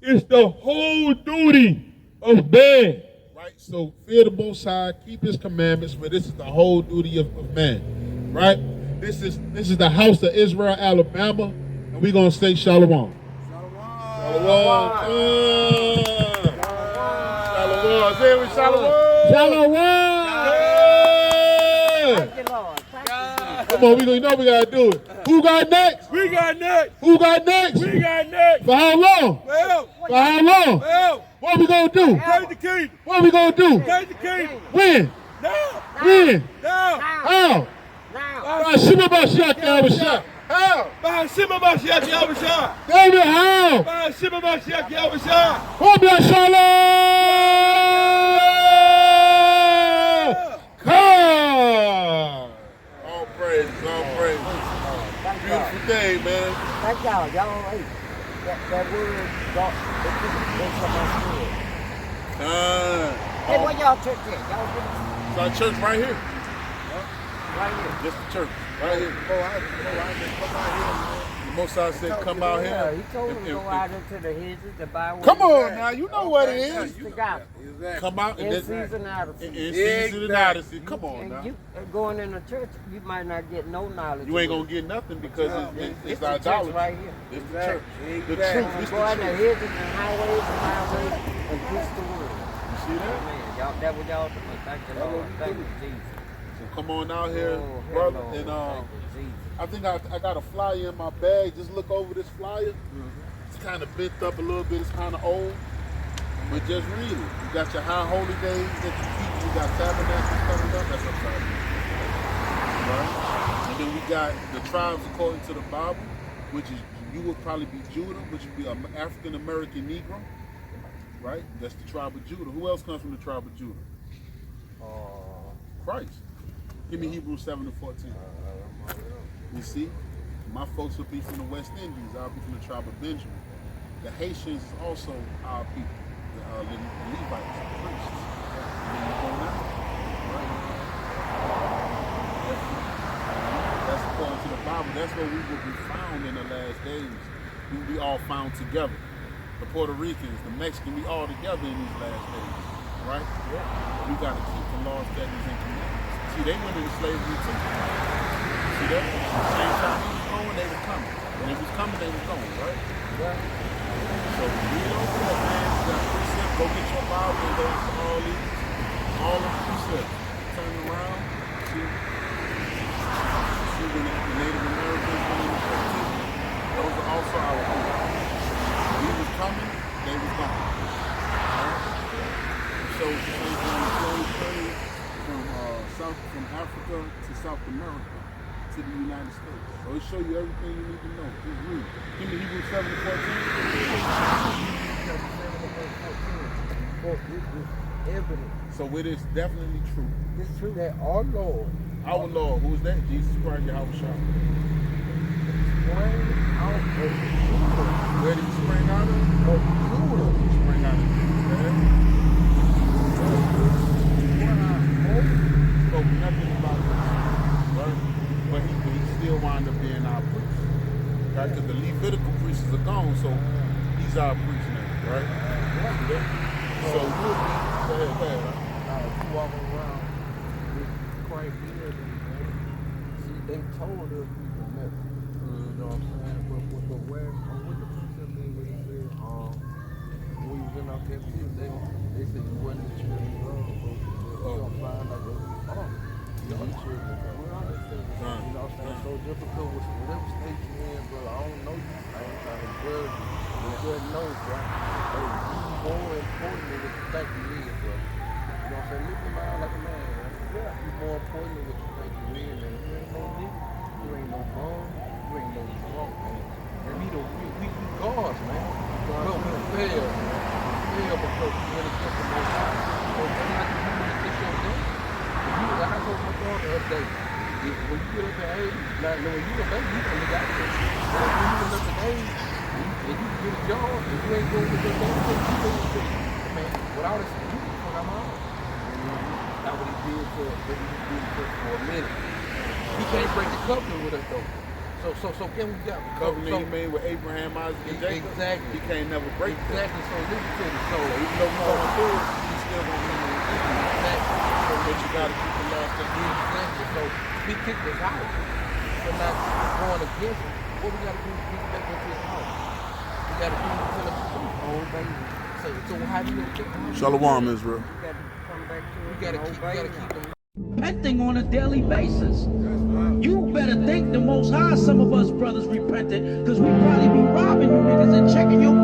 is the whole duty of man. Right? So fear the Most High, keep His commandments, for this is the whole duty of man. Right? This is the house of Israel, Alabama, and we're gonna say Shalom. Shalom. Shalom. Say it with Shalom. Shalom. Yeah. Come on, you know we gotta do it. Who got next? We got next. Who got next? We got next. For how long? Well, For how long? well, What we gonna do? take the kingdom. What we gonna do? Take the kingdom. When? Now. When? Now. How? Shima Mashiach Yahushua. How? By Shema Mashiach Yahushua. David, how? By Shema Mashiach Yahushua. Hobya Shalom! Come! All praise, all praise. Beautiful day, man. Thank y'all. Y'all ain't. that word, God, it didn't come out good. Hey, where y'all church at? Y'all get It's our church right here. right here. Just the church. Right here. The Most High said, come out Yeah, here. he told him to and- go out into the hedges to buy what Come he on wanted. now, you know what it is. That's the gospel. Come out and In this season, out of in season. season and out of season. Come on And now. you going in the church, you might not get no knowledge. You ain't of gonna it. get nothing because it's the church idolatry. right here. It's the church. The Exactly. truth. It's Go the out in the truth. hedges and highways and byways and preach the word. You see that? Man, y'all, that what y'all doing. Thank you, Lord. Thank you, Jesus. So come on out here, Oh, brother. hello. And Thank you, Jesus. I think I got a flyer in my bag. Just look over this flyer. It's kind of bent up a little bit. It's kind of old. But just read it. You got your high holy days that you keep. You got tabernacles coming up. That's upside down. Right? And then we got the tribes according to the Bible, which is, you would probably be Judah, which would be an African American Negro. Right? That's the tribe of Judah. Who else comes from the tribe of Judah? Christ. Give me Hebrews 7:14. You see? My folks will be from the West Indies. I'll be from the tribe of Benjamin. The Haitians is also our people. The Levites, the priests. And then you go now. Right? That's according to the Bible. That's where we will be found in the last days. We will be all found together. The Puerto Ricans, the Mexicans, we all together in these last days. Right? We got to keep the laws, statutes, and commandments. See, they went into slavery too. See that? Same time he was going, they were coming. When they was coming, they was going, right? So read over that, man. You got precepts. Go get your Bible and go to all the precepts. Turn around. See when the Native Americans went into captivity. Those are also our people. We was coming, they was gone. Right? So the same thing on the slave trade from Africa to South America to the United States. So it show you everything you need to know. Just read. Give me Hebrews 7:14. Evidence. So it is definitely true. It's true that our Lord Our Lord, who is that? Jesus Christ, Yahweh Shah. sprang out of Judah. Where did he spring out of? Of Judah. He sprang out of Judah. Spoke nothing about this, right? But he still wound up being our priest, right? Because the Levitical priests are gone, so he's our priest now, right? So we'll be, go ahead. You walk around with Christ here. See, they told us we were nothing. You know what I'm saying? But where, what the precept mean when he said, when we was in our captivity, they said you wasn't the children of God, but we're going to find out that we are. Y'all the children of God. We're all the children of God. You know what I'm saying? So just because with whatever state you in, brother, I don't know you. I ain't trying to judge you. But just know, bro, hey, you more important than what you think you is, bro. You know what I'm saying? Live your mind like a man, man. Yeah. You more important than what you think you is, man. You ain't no nigga. You ain't no bum. You ain't no drunk, man. And we gods, man. But we fail, man. We fail because when it comes to my God, so just like you want to get your day. If you, like I told my daughter the other day, when you get up at age, like when you a baby, you gonna got it. But when you get up at age, and you get a job, and you ain't going with your baby, you go with your man. Without this, you can fuck out my own. That's what he did for a minute. He can't break the covenant with us though. So can we got Covenant he made with Abraham, Isaac, and Jacob. Exactly. He can't never break that. Exactly. So listen to me. So Even though we're going through it, he's still going to be in the exactly. But you got to keep the law, statutes. Exactly. So he kicked us out for not going against him. What we got to do is get back into his house. We got to do it till it's true. Oh, baby. So how do you get Shalom, Israel. You got to come back to We it. got to and keep obey them. Repenting on a daily basis. You better thank the Most High some of us brothers repented, because we probably be robbing you niggas and checking your